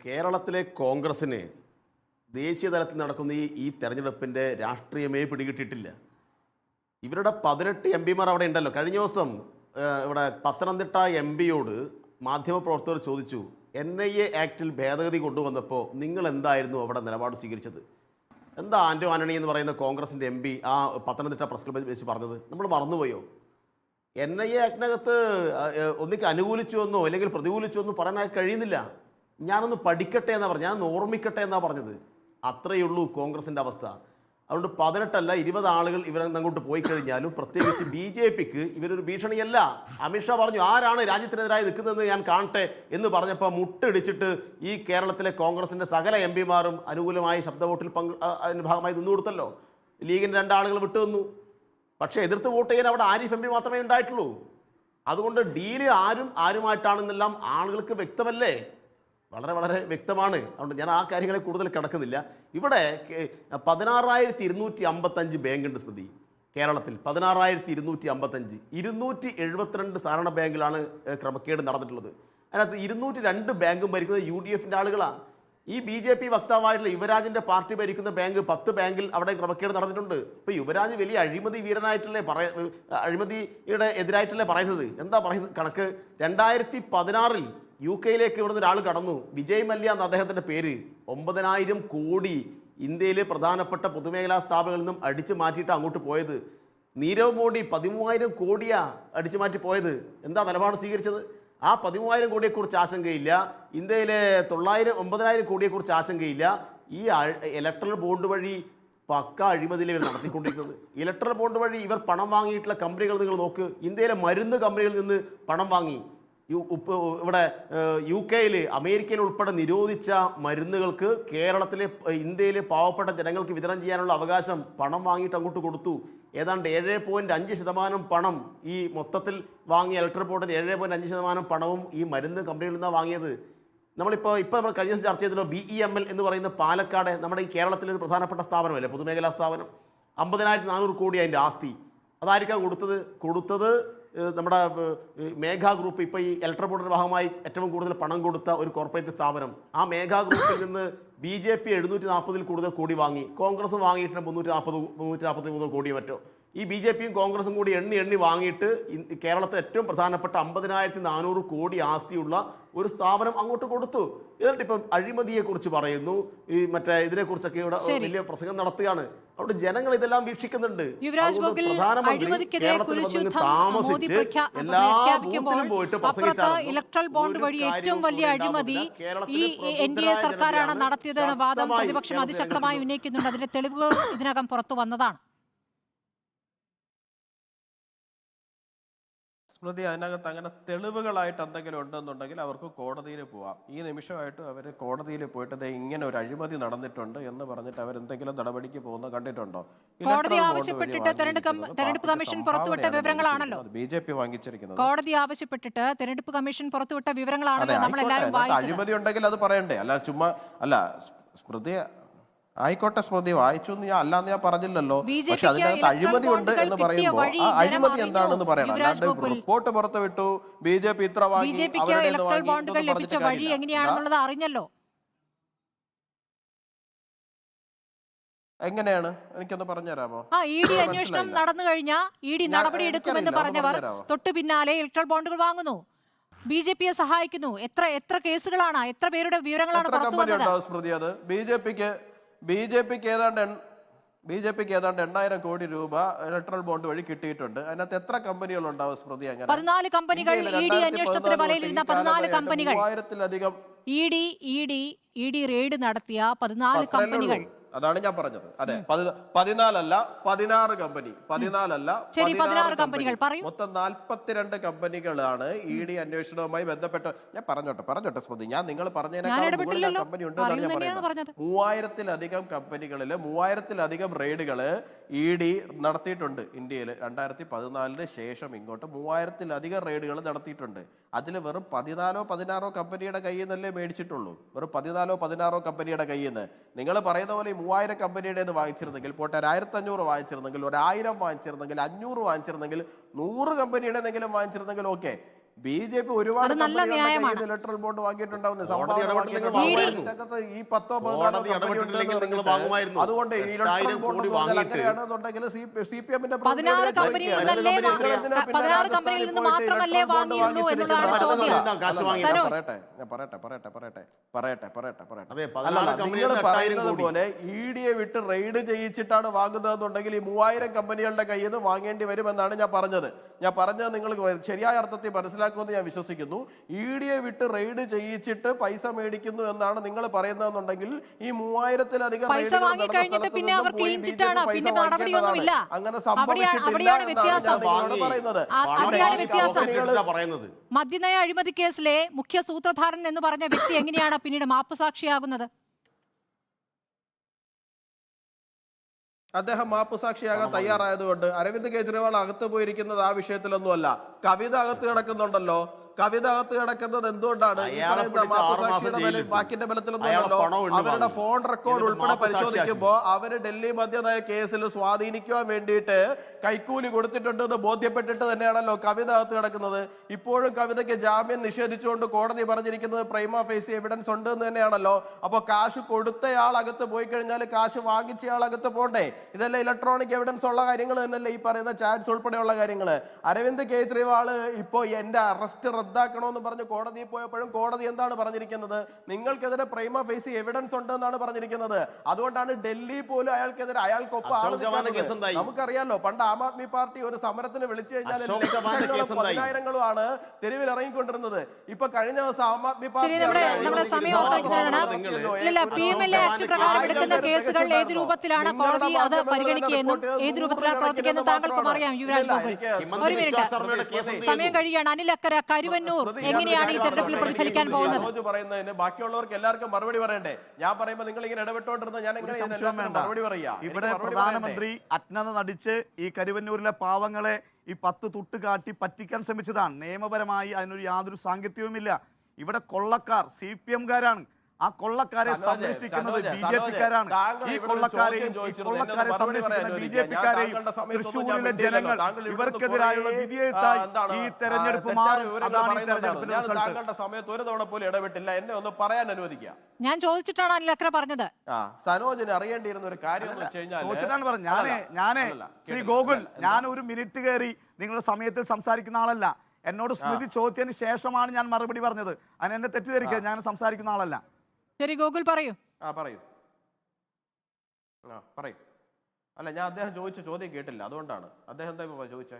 കേരളത്തിലെ കോൺഗ്രസ്സിന് ദേശീയ തലത്തിൽ നടക്കുന്ന ഈ തെരഞ്ഞെടുപ്പിൻ്റെ രാഷ്ട്രീയമേ പിടികിട്ടിട്ടില്ല. ഇവരുടെ 18 MPമാർ അവിടെ ഉണ്ടല്ലോ. കഴിഞ്ഞ ദിവസം ഇവിടെ പത്തനംതിട്ട MPയോട് മാധ്യമപ്രവർത്തകർ ചോദിച്ചു, NIA ആക്ടിൽ ഭേദഗതി കൊണ്ടുവന്നപ്പോൾ നിങ്ങൾ എന്തായിരുന്നു അവിടെ നിലപാട് സ്വീകരിച്ചത്? എന്താ ആൻ്റോ ആന്റണി എന്ന് പറയുന്ന കോൺഗ്രസിൻ്റെ MP ആ പത്തനംതിട്ട പ്രസ് ക്ലബ്ബിൽ വെച്ച് പറഞ്ഞത്? നമ്മൾ മറന്നുപോയോ? NIA ആക്ടിനകത്ത് ഒന്നിക്ക് അനുകൂലിച്ചു എന്നോ അല്ലെങ്കിൽ പ്രതികൂലിച്ചു എന്നോ പറയാൻ കഴിയുന്നില്ല. ഞാനൊന്ന് പഠിക്കട്ടെ എന്നാണ് പറഞ്ഞത്, ഞാനൊന്ന് ഓർമ്മിക്കട്ടെ എന്നാണ് പറഞ്ഞത്. അത്രയേ ഉള്ളൂ കോൺഗ്രസിൻ്റെ അവസ്ഥ. അതുകൊണ്ട് 18 അല്ല 20 ആളുകൾ ഇവരങ്ങോട്ട് പോയി കഴിഞ്ഞാലും പ്രത്യേകിച്ച് BJP-ക്ക് ഇവരൊരു ഭീഷണിയല്ല. അമിത്ഷാ പറഞ്ഞു, ആരാണ് രാജ്യത്തിനെതിരായി നിൽക്കുന്നതെന്ന് ഞാൻ കാണട്ടെ എന്ന് പറഞ്ഞപ്പോൾ മുട്ടിടിച്ചിട്ട് ഈ കേരളത്തിലെ കോൺഗ്രസിൻ്റെ സകല MPമാരും അനുകൂലമായി ശബ്ദ വോട്ടിൽ അതിൻ്റെ ഭാഗമായി നിന്നു കൊടുത്തല്ലോ. ലീഗിൻ്റെ 2 ആളുകൾ വിട്ടുവന്നു. പക്ഷേ എതിർത്ത് വോട്ട് ചെയ്യാൻ അവിടെ ആരിഫ് MP മാത്രമേ ഉണ്ടായിട്ടുള്ളൂ. അതുകൊണ്ട് ഡീല് ആരുമായിട്ടാണെന്നെല്ലാം ആളുകൾക്ക് വ്യക്തമല്ലേ? വളരെ വളരെ വ്യക്തമാണ്. അതുകൊണ്ട് ഞാൻ ആ കാര്യങ്ങളെ കൂടുതൽ കിടക്കുന്നില്ല. ഇവിടെ 16,255 ബാങ്കുണ്ട് സ്മൃതി. കേരളത്തിൽ 16,255, 272 സഹകരണ ബാങ്കിലാണ് ക്രമക്കേട് നടന്നിട്ടുള്ളത്. അതിനകത്ത് 202 ബാങ്കും ഭരിക്കുന്നത് UDF-ന്റെ ആളുകളാണ്. ഈ BJP വക്താവായിട്ടുള്ള യുവരാജിന്റെ പാർട്ടി ഭരിക്കുന്ന ബാങ്ക് 10 ബാങ്കിൽ അവിടെ ക്രമക്കേട് നടന്നിട്ടുണ്ട്. ഇപ്പോൾ യുവരാജ് വലിയ അഴിമതി വീരനായിട്ടല്ലേ അഴിമതിയുടെ എതിരായിട്ടല്ലേ പറയുന്നത്? എന്താ പറയുന്നത് കണക്ക്? 2016 UK-യിലേക്ക് ഇവിടുന്ന് ഒരാൾ കടന്നു, വിജയ് മല്യ എന്ന അദ്ദേഹത്തിൻ്റെ പേര്. 9,000 കോടി ഇന്ത്യയിലെ പ്രധാനപ്പെട്ട പൊതുമേഖലാ സ്ഥാപനങ്ങളിൽ നിന്നും അടിച്ചു മാറ്റിയിട്ട് അങ്ങോട്ട് പോയത്. നീരവ് മോഡി 13,000 കോടിയാ അടിച്ചു മാറ്റി പോയത്. എന്താ നിലപാട് സ്വീകരിച്ചത്? ആ 13,000 കോടിയെക്കുറിച്ച് ആശങ്കയില്ല. ഇന്ത്യയിലെ 9,000 കോടിയെക്കുറിച്ച് ആശങ്കയില്ല. ഈ ഇലക്ട്രൽ ബോണ്ട് വഴി പക്ക അഴിമതിയിൽ ഇവർ നടത്തിക്കൊണ്ടിരിക്കുന്നത്. ഇലക്ട്രൽ ബോണ്ട് വഴി ഇവർ പണം വാങ്ങിയിട്ടുള്ള കമ്പനികൾ നിങ്ങൾ നോക്ക്. ഇന്ത്യയിലെ മരുന്ന് കമ്പനികളിൽ നിന്ന് പണം വാങ്ങി. ഇവിടെ UK അമേരിക്കയിൽ ഉൾപ്പെടെ നിരോധിച്ച മരുന്നുകൾക്ക് കേരളത്തിലെ ഇന്ത്യയിലെ പാവപ്പെട്ട ജനങ്ങൾക്ക് വിതരണം ചെയ്യാനുള്ള അവകാശം പണം വാങ്ങിയിട്ട് അങ്ങോട്ട് കൊടുത്തു. ഏതാണ്ട് 7.5% പണം ഈ മൊത്തത്തിൽ വാങ്ങിയ ഇലക്ട്രിക് ബോർഡിന് 7.5% പണവും ഈ മരുന്ന് കമ്പനികളിൽ നിന്നാണ് വാങ്ങിയത്. നമ്മൾ കഴിഞ്ഞ ദിവസം ചർച്ച ചെയ്തല്ലോ, BEML എന്ന് പറയുന്ന പാലക്കാട് നമ്മുടെ ഈ കേരളത്തിലെ ഒരു പ്രധാനപ്പെട്ട സ്ഥാപനമല്ലേ, പൊതുമേഖലാ സ്ഥാപനം. 50,400 കോടി അതിൻ്റെ ആസ്തി. അതായിരിക്കാം കൊടുത്തത് നമ്മുടെ മേഘ ഗ്രൂപ്പ്. ഇപ്പോൾ ഈ ഇലക്ട്രിക് ബോർഡിൻ്റെ ഭാഗമായി ഏറ്റവും കൂടുതൽ പണം കൊടുത്ത ഒരു കോർപ്പറേറ്റ് സ്ഥാപനം. ആ മേഘ ഗ്രൂപ്പിൽ നിന്ന് BJP 740 കൂടുതൽ കോടി വാങ്ങി. കോൺഗ്രസ് വാങ്ങിയിട്ടുണ്ട് 343 കോടി മറ്റോ. ഈ BJPയും കോൺഗ്രസും കൂടി എണ്ണി വാങ്ങിയിട്ട് കേരളത്തിൽ ഏറ്റവും പ്രധാനപ്പെട്ട 50,400 കോടി ആസ്തിയുള്ള ഒരു സ്ഥാപനം അങ്ങോട്ട് കൊടുത്തു. എന്നിട്ട് ഇപ്പം അഴിമതിയെക്കുറിച്ച് പറയുന്നു, ഈ മറ്റേ ഇതിനെക്കുറിച്ചൊക്കെ ഇവിടെ വലിയ പ്രസംഗം നടത്തുകയാണ്. അവിടെ ജനങ്ങൾ ഇതെല്ലാം വീക്ഷിക്കുന്നുണ്ട്. ഇലക്ട്രൽ ബോണ്ട് വഴി ഏറ്റവും വലിയ അഴിമതി ഈ NDA സർക്കാരാണ് നടത്തിയതെന്ന വാദം പ്രതിപക്ഷം അതിശക്തമായി ഉന്നയിക്കുന്നുണ്ട്. അതിന്റെ തെളിവുകൾ ഇതിനകം പുറത്തു വന്നതാണ്. സ്മൃതി, അതിനകത്ത് അങ്ങനെ തെളിവുകളായിട്ട് എന്തെങ്കിലും ഉണ്ടെന്നുണ്ടെങ്കിൽ അവർക്ക് കോടതിയിൽ പോവാം. ഈ നിമിഷമായിട്ട് അവർ കോടതിയിൽ പോയിട്ട് ഇങ്ങനെ ഒരു അഴിമതി നടന്നിട്ടുണ്ട് എന്ന് പറഞ്ഞിട്ട് അവരെന്തെങ്കിലും നടപടിക്ക് പോകുന്ന കണ്ടിട്ടുണ്ടോ? കോടതി ആവശ്യപ്പെട്ടിട്ട് തെരഞ്ഞെടുപ്പ് കമ്മീഷൻ പുറത്തുവിട്ട വിവരങ്ങളാണല്ലോ BJP വാങ്ങിച്ചിരിക്കുന്നത്. കോടതി ആവശ്യപ്പെട്ടിട്ട് തെരഞ്ഞെടുപ്പ് കമ്മീഷൻ പുറത്തുവിട്ട വിവരങ്ങളാണല്ലോ നമ്മളെല്ലാവരും വായിച്ചത്. അഴിമതി ഉണ്ടെങ്കിൽ അത് പറയണ്ടേ? അല്ല ചുമ്മാ അല്ല സ്മൃതി, ആയിക്കോട്ടെ സ്മൃതി, വായിച്ചു എന്ന് അല്ലാന്ന് ഞാൻ പറഞ്ഞില്ലല്ലോ. പക്ഷെ അതിനകത്ത് അഴിമതി ഉണ്ട് എന്ന് പറയുമ്പോൾ ആ അഴിമതി എന്താണെന്ന് പറയണം. അല്ലാണ്ട് റിപ്പോർട്ട് പുറത്തുവിട്ടു BJP ഇത്ര വാങ്ങി, ഇലക്ട്രൽ ബോണ്ടുകൾ ലഭിച്ച വഴി എങ്ങനെയാണെന്നുള്ളത് അറിഞ്ഞല്ലോ. എങ്ങനെയാണ് എനിക്കൊന്ന് പറഞ്ഞുതരാമോ? ED അന്വേഷണം നടന്നു കഴിഞ്ഞാൽ ED നടപടിയെടുക്കുമെന്ന് പറഞ്ഞവർ തൊട്ടു പിന്നാലെ ഇലക്ട്രൽ ബോണ്ടുകൾ വാങ്ങുന്നു, BJPയെ സഹായിക്കുന്നു. എത്ര കേസുകളാണ്, എത്ര പേരുടെ വിവരങ്ങളാണ് പുറത്തു വന്നത്? സ്മൃതി, അത് BJPക്ക് ഏതാണ്ട് 8,000 കോടി രൂപ ഇലക്ട്രൽ ബോണ്ട് വഴി കിട്ടിയിട്ടുണ്ട്. അതിനകത്ത് എത്ര കമ്പനികൾ ഉണ്ടാവും സ്മൃതി? അങ്ങനെ 14 കമ്പനികൾ. ED അന്വേഷണത്തിന് വലയിലിരുന്ന 14 കമ്പനികൾ. 3000-ലധികം ED റെയ്ഡ് നടത്തിയ 14 കമ്പനികൾ. അതാണ് ഞാൻ പറഞ്ഞത്. അതെ, 14 അല്ല 16 കമ്പനി. 16 കമ്പനികൾ പറയൂ. മൊത്തം 42 കമ്പനികളാണ് ED അന്വേഷണവുമായി ബന്ധപ്പെട്ട്. ഞാൻ പറഞ്ഞോട്ടെ സ്മൃതി, ഞാൻ നിങ്ങൾ പറഞ്ഞതിനേക്കാൾ കൂടുതൽ കമ്പനി ഉണ്ടെന്നാണ് ഞാൻ പറയുന്നത്. 3000-ലധികം കമ്പനികളില് 3000-ലധികം റെയ്ഡുകള് ED നടത്തിയിട്ടുണ്ട് ഇന്ത്യയിൽ. 2014 ശേഷം ഇങ്ങോട്ട് 3000-ലധികം റെയ്ഡുകൾ നടത്തിയിട്ടുണ്ട്. അതിൽ വെറും 14-16 കമ്പനിയുടെ കയ്യിൽ നിന്നല്ലേ മേടിച്ചിട്ടുള്ളൂ. വെറും 14-16 കമ്പനിയുടെ കയ്യിൽ നിന്ന്. നിങ്ങൾ പറയുന്ന പോലെ 3000 കമ്പനിയുടെ വാങ്ങിച്ചിരുന്നെങ്കിൽ, പോട്ടെ 1500 വാങ്ങിച്ചിരുന്നെങ്കിൽ, 1000 വാങ്ങിച്ചിരുന്നെങ്കിൽ, 500 വാങ്ങിച്ചിരുന്നെങ്കിൽ, 100 കമ്പനിയുടെ എന്തെങ്കിലും വാങ്ങിച്ചിരുന്നെങ്കിൽ ഓക്കെ. BJP ഒരുപാട് ഇലക്ട്രൽ ബോണ്ട് വാങ്ങിയിട്ടുണ്ടാവുന്നു. ഈ 10-14 അതുകൊണ്ട് അങ്ങനെയാണെന്നുണ്ടെങ്കിൽ CPM-ന്റെ പോലെ ED-യെ വിട്ട് റെയ്ഡ് ചെയ്യിച്ചിട്ടാണ് വാങ്ങുന്നതെന്നുണ്ടെങ്കിൽ ഈ 3000 കമ്പനികളുടെ കയ്യിൽ നിന്ന് വാങ്ങേണ്ടി വരുമെന്നാണ് ഞാൻ പറഞ്ഞത്. നിങ്ങൾ ശരിയായ അർത്ഥത്തിൽ മനസ്സിലാക്കുമെന്ന് ഞാൻ വിശ്വസിക്കുന്നു. ED-യെ വിട്ട് റെയ്ഡ് ചെയ്യിച്ചിട്ട് പൈസ മേടിക്കുന്നു എന്നാണ് നിങ്ങൾ പറയുന്നതെന്നുണ്ടെങ്കിൽ ഈ 3000-ലധികം അങ്ങനെ സംഭവിച്ചിട്ടില്ല. മദ്യനയ അഴിമതി കേസിലെ മുഖ്യ സൂത്രധാരൻ എന്ന് പറഞ്ഞ വ്യക്തി എങ്ങനെയാണ് പിന്നീട് മാപ്പുസാക്ഷിയാകുന്നത്? അദ്ദേഹം മാപ്പുസാക്ഷിയാകാൻ തയ്യാറായതുകൊണ്ട്. അരവിന്ദ് കെജ്രിവാൾ അകത്ത് പോയിരിക്കുന്നത് ആ വിഷയത്തിലൊന്നുമല്ല. കവിത അകത്ത് കിടക്കുന്നുണ്ടല്ലോ. കവിത അകത്ത് കിടക്കുന്നത് എന്തുകൊണ്ടാണ്? വാക്കിന്റെ ബലത്തിലൊന്നുമല്ലോ. അവരുടെ ഫോൺ റെക്കോർഡ് ഉൾപ്പെടെ പരിശോധിക്കുമ്പോൾ അവര് ഡൽഹി മദ്യനയ കേസിൽ സ്വാധീനിക്കുവാൻ വേണ്ടിയിട്ട് കൈക്കൂലി കൊടുത്തിട്ടുണ്ടെന്ന് ബോധ്യപ്പെട്ടിട്ട് തന്നെയാണല്ലോ കവിത അകത്ത് കിടക്കുന്നത്. ഇപ്പോഴും കവിതയ്ക്ക് ജാമ്യം നിഷേധിച്ചുകൊണ്ട് കോടതി പറഞ്ഞിരിക്കുന്നത് പ്രൈമ ഫേസി എവിഡൻസ് ഉണ്ട് എന്ന് തന്നെയാണല്ലോ. അപ്പൊ കാശ് കൊടുത്തയാൾ അകത്ത് പോയി കഴിഞ്ഞാൽ കാശ് വാങ്ങിച്ചയാൾ അകത്ത് പോണ്ടേ? ഇതെല്ലാം ഇലക്ട്രോണിക് എവിഡൻസ് ഉള്ള കാര്യങ്ങൾ തന്നെയല്ലേ ഈ പറയുന്ന ചാറ്റ്സ് ഉൾപ്പെടെയുള്ള കാര്യങ്ങൾ. അരവിന്ദ് കെജ്രിവാൾ ഇപ്പോ എന്റെ അറസ്റ്റ് റദ്ദാക്കണമെന്ന് പറഞ്ഞ് കോടതിയിൽ പോയപ്പോഴും കോടതി എന്താണ് പറഞ്ഞിരിക്കുന്നത്? നിങ്ങൾക്കെതിരെ പ്രൈമ ഫേസി എവിഡൻസ് ഉണ്ടെന്നാണ് പറഞ്ഞിരിക്കുന്നത്. അതുകൊണ്ടാണ് ഡൽഹി പോലും അയാൾക്കെതിരെ അയാൾക്കൊപ്പം നമുക്കറിയാലോ, പണ്ട് ആം ആദ്മി പാർട്ടി ഒരു സമരത്തിന് വിളിച്ചു കഴിഞ്ഞാൽ 10,000-ങ്ങളുമാണ് തെരുവിൽ ഇറങ്ങിക്കൊണ്ടിരുന്നത്. ഇപ്പൊ കഴിഞ്ഞ ദിവസം ആം ആദ്മി പാർട്ടി കേസുകൾ ഏത് രൂപത്തിലാണ് കോടതി അത് പരിഗണിക്കുകയെന്നും ഏത് രൂപത്തിലാണ് പ്രവർത്തിക്കുകയെന്നും താങ്കൾക്കും അറിയാം യുവരാജ് ഗോകുൽ. ഒരു മിനിറ്റ്, സമയം കഴിയുകയാണ്. അനിൽ അക്കര, കരുവന്നൂർ സ്മൃതി, എങ്ങനെയാണ് ഈ ഞാൻ തെരഞ്ഞെടുപ്പിൽ പ്രതിഫലിക്കാൻ പോകുന്നത്? മനോജ് പറയുന്നതിന് ബാക്കിയുള്ളവർക്ക് എല്ലാവർക്കും മറുപടി പറയണ്ടേ? ഞാൻ പറയുമ്പോൾ നിങ്ങൾ ഇങ്ങനെ ഇടപെട്ടോണ്ടിരുന്ന ഞാൻ ഒരു എങ്ങനെ സംശയവും വേണ്ട. മറുപടി പറയാ? ഇവിടെ പ്രധാനമന്ത്രി അജ്ഞത നടിച്ച് ഈ കരുവന്നൂരിലെ പാവങ്ങളെ ഈ 10 തുട്ട് കാട്ടി പറ്റിക്കാൻ ശ്രമിച്ചതാണ്. നിയമപരമായി അതിനൊരു യാതൊരു സാങ്കത്യവുമില്ല. ഇവിടെ കൊള്ളക്കാർ CPM-കാരാണ്. ആ കൊള്ളക്കാരെ സംരക്ഷിക്കുന്നത് BJP-കാരാണ്. ഈ കൊള്ളക്കാരെയും കൊള്ളക്കാരെ സംരക്ഷിക്കുന്ന BJP-കാരെയും തൃശ്ശൂരിലെ ജനങ്ങൾ ഇവർക്കെതിരായുള്ള വിധിയെഴുത്തായി ഈ തെരഞ്ഞെടുപ്പ് മാറും. അതാണ് ഈ തെരഞ്ഞെടുപ്പിന്റെ റിസൾട്ട്. താങ്കളുടെ സമയത്ത് ഒരു തവണ പോലും ഇടപെട്ടില്ല. എന്നെ ഒന്ന് പറയാൻ അനുവദിക്കുക. ഞാൻ ചോദിച്ചിട്ടാണ് അനിൽ അക്ര പറഞ്ഞത്. സനോജിന് അറിയേണ്ടിയിരുന്ന ഒരു കാര്യം എന്ന് വെച്ച് കഴിഞ്ഞാൽ ചോദിച്ചിട്ടാണ് പറഞ്ഞത്. ഞാനേ ശ്രീ ഗോകുൽ, ഞാൻ ഒരു മിനിറ്റ് കയറി നിങ്ങളുടെ സമയത്തിൽ സംസാരിക്കുന്ന ആളല്ല. എന്നോട് സ്മൃതി ചോദിച്ചതിന് ശേഷമാണ് ഞാൻ മറുപടി പറഞ്ഞത്. അതിന് എന്നെ തെറ്റിദ്ധരിക്കുക. ഞാൻ സംസാരിക്കുന്ന ആളല്ല. ശരി ഗോകുൽ പറയൂ. പറയൂ. പറയൂ. അല്ല, ഞാൻ അദ്ദേഹം ചോദിച്ച ചോദ്യം കേട്ടില്ല, അതുകൊണ്ടാണ്. അദ്ദേഹം എന്താ ചോദിച്ചേ?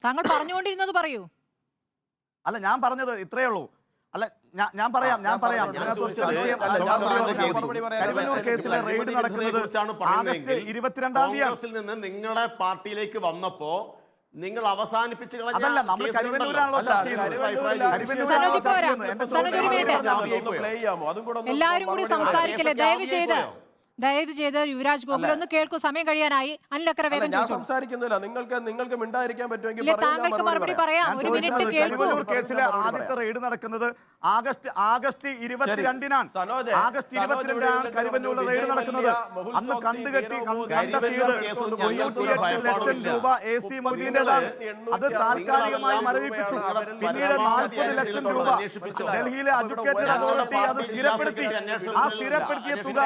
താങ്കൾ പറഞ്ഞുകൊണ്ടിരുന്നത് പറയൂ. അല്ല, ഞാൻ പറഞ്ഞത് ഇത്രയേ ഉള്ളൂ. അല്ല, ഞാൻ പറയാം. കരുവന്നൂർ കേസിലെ റെയ്ഡ് നടക്കുന്നത് ആഗസ്റ്റ് 22-ാം തീയതിയാണ്. നിന്ന് നിങ്ങളുടെ പാർട്ടിയിലേക്ക് വന്നപ്പോ നിങ്ങൾ അവസാനിപ്പിച്ച് അതല്ല, നമ്മൾ കരുവന്നൂരാണല്ലോ ചർച്ച ചെയ്യുന്നത്. എല്ലാവരും കൂടി സംസാരിക്കല്ലേ? ദയവ് ചെയ്ത് യുവരാജ് ഗോകുൽ ഒന്ന് കേൾക്കൂ. സമയം കഴിയാനായി. അനിൽ അക്ര വേഗം ഞാൻ സംസാരിക്കുന്നില്ല. നിങ്ങൾക്ക് മിണ്ടായിരിക്കാൻ പറ്റുമെങ്കിൽ താങ്കൾക്ക് മറുപടി പറയാം. ഒരു മിനിറ്റ് കേൾക്കൂ. കരുവന്നൂർ കേസിലെ ആദ്യത്തെ റെയ്ഡ് നടക്കുന്നത് ആഗസ്റ്റ് 22-നാണ്. ആഗസ്റ്റ് 22-നാണ് കരുവന്നൂരിലെ റെയ്ഡ് നടക്കുന്നത്. അന്ന് കണ്ടെത്തിയത് 98 ലക്ഷം രൂപ AC മൊയ്തീന്റേതാണ്. അത് താൽക്കാലികമായി മരവിപ്പിച്ചു. പിന്നീട് 40 ലക്ഷം രൂപ ഡൽഹിയിലെ എഡ്യൂക്കേറ്റഡ് അതോറിറ്റി അത് സ്ഥിരപ്പെടുത്തി. ആ സ്ഥിരപ്പെടുത്തിയ തുക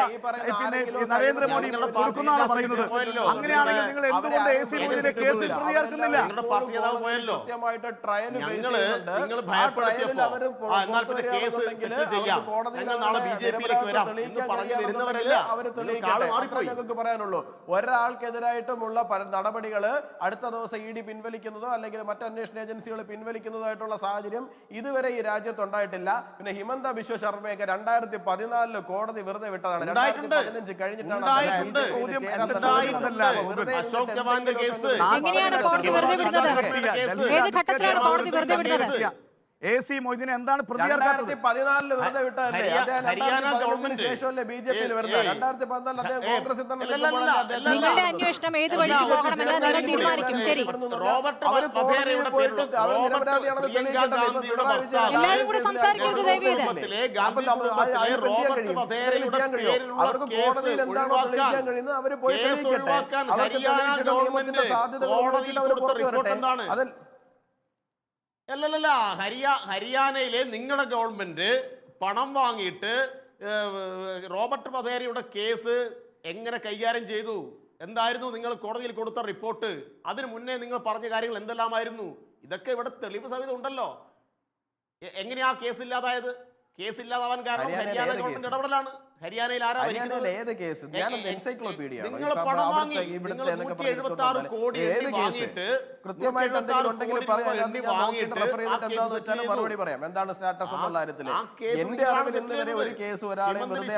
പിന്നെ നരേന്ദ്രമോദി കൊടുക്കുന്നതാണ് പറയുന്നത്. അങ്ങനെയാണെങ്കിൽ നിങ്ങൾ എന്തുകൊണ്ട് AC മൊയ്തീന്റെ കേസിൽ പ്രതികരിക്കുന്നില്ല? ഞങ്ങൾക്ക് പറയാനുള്ളൂ, ഒരാൾക്കെതിരായിട്ടുമുള്ള നടപടികൾ അടുത്ത ദിവസം ED പിൻവലിക്കുന്നതോ അല്ലെങ്കിൽ മറ്റ് അന്വേഷണ ഏജൻസികൾ പിൻവലിക്കുന്നതോ ആയിട്ടുള്ള സാഹചര്യം ഇതുവരെ ഈ രാജ്യത്ത് ഉണ്ടായിട്ടില്ല. പിന്നെ ഹിമന്ത ബിശ്വ ശർമ്മയൊക്കെ 2014 കോടതി വെറുതെ വിട്ടതാണ്. 2015 കഴിഞ്ഞിട്ടാണ്. എങ്ങനെയാണ് കോടതി വെറുതെ വിടുന്നത്? ഏത് ഘട്ടത്തിലാണ് കോടതി വെറുതെ വിടുന്നത്? AC മൊയ്തീനെ എന്താണ് പ്രതികരിക്കാത്തത്? 2014 വെറുതെ വിട്ടതല്ലേ? ശേഷമല്ലേ BJP-യിൽ വരുന്നത്? 2014 അദ്ദേഹം കോൺഗ്രസിൽ തന്നെ. നിങ്ങളുടെ അന്വേഷണം ഏത് വഴിക്ക് പോകണമെന്ന് നിങ്ങൾ തീരുമാനിക്കും. ശരി, എല്ലാവരും കൂടി സംസാരിക്കരുത് ദയവ് ചെയ്ത്. അവർക്ക് കോടതിയിൽ എന്താണോ തെളിയിക്കാൻ കഴിയുന്നത് അവർ പോയി തെളിയിക്കട്ടെ. അവർക്ക് തെളിയിച്ചിട്ട് സാധ്യത അല്ലല്ല, ഹരിയാനയിലെ നിങ്ങളുടെ ഗവൺമെന്റ് പണം വാങ്ങിയിട്ട് റോബർട്ട് വധേരയുടെ കേസ് എങ്ങനെ കൈകാര്യം ചെയ്തു? എന്തായിരുന്നു നിങ്ങൾ കോടതിയിൽ കൊടുത്ത റിപ്പോർട്ട്? അതിനു മുന്നേ നിങ്ങൾ പറഞ്ഞ കാര്യങ്ങൾ എന്തെല്ലാമായിരുന്നു? ഇതൊക്കെ ഇവിടെ തെളിവ് സഹിതം ഉണ്ടല്ലോ. എങ്ങനെയാ കേസ് ഇല്ലാതായത്? കേസ് ഇല്ലാതാവാൻ കാരണം ഹരിയാന ഗവൺമെന്റ് ഇടപെടലാണ്. ഹരിയാനയിൽ ആരാ ഭരിക്കുന്നത്? നിങ്ങൾ പണം വാങ്ങി, നിങ്ങൾ 176 കോടി വാങ്ങിയിട്ട് മറുപടി പറയാം. എന്താണ് സ്റ്റാറ്റസ് എന്നുള്ള കാര്യത്തിൽ എന്റെ അറിവിൽ ഇന്ന് വരെ ഒരു കേസ് ഒരാളെ വെറുതെ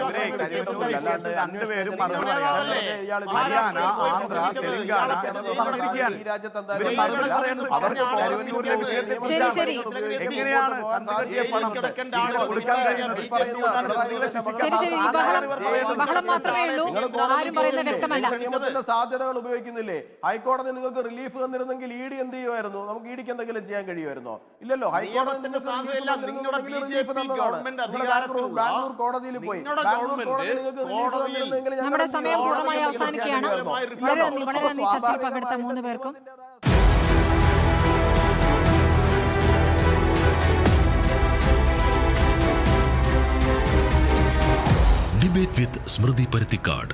ബഹളം മാത്രമേ ഉള്ളൂ. ആരും പറയുന്നത് വ്യക്തമല്ല. സാധ്യതകൾ ഉപയോഗിക്കുന്നില്ലേ? ഹൈക്കോടതി നിങ്ങൾക്ക് റിലീഫ് തന്നിരുന്നെങ്കിൽ ED എന്ത് ചെയ്യുമായിരുന്നു? നമുക്ക് EDക്ക് എന്തെങ്കിലും ചെയ്യാൻ കഴിയുമായിരുന്നോ? ഇല്ലല്ലോ. ഹൈക്കോടതി ബാംഗ്ലൂർ കോടതിയിൽ പോയി. നമ്മുടെ സമയം പൂർണ്ണമായി അവസാനിക്കുകയാണ്. വളരെ നന്ദി ചർച്ചയിൽ പങ്കെടുത്ത 3 പേർക്കും. Debate with Smriti Parittikad.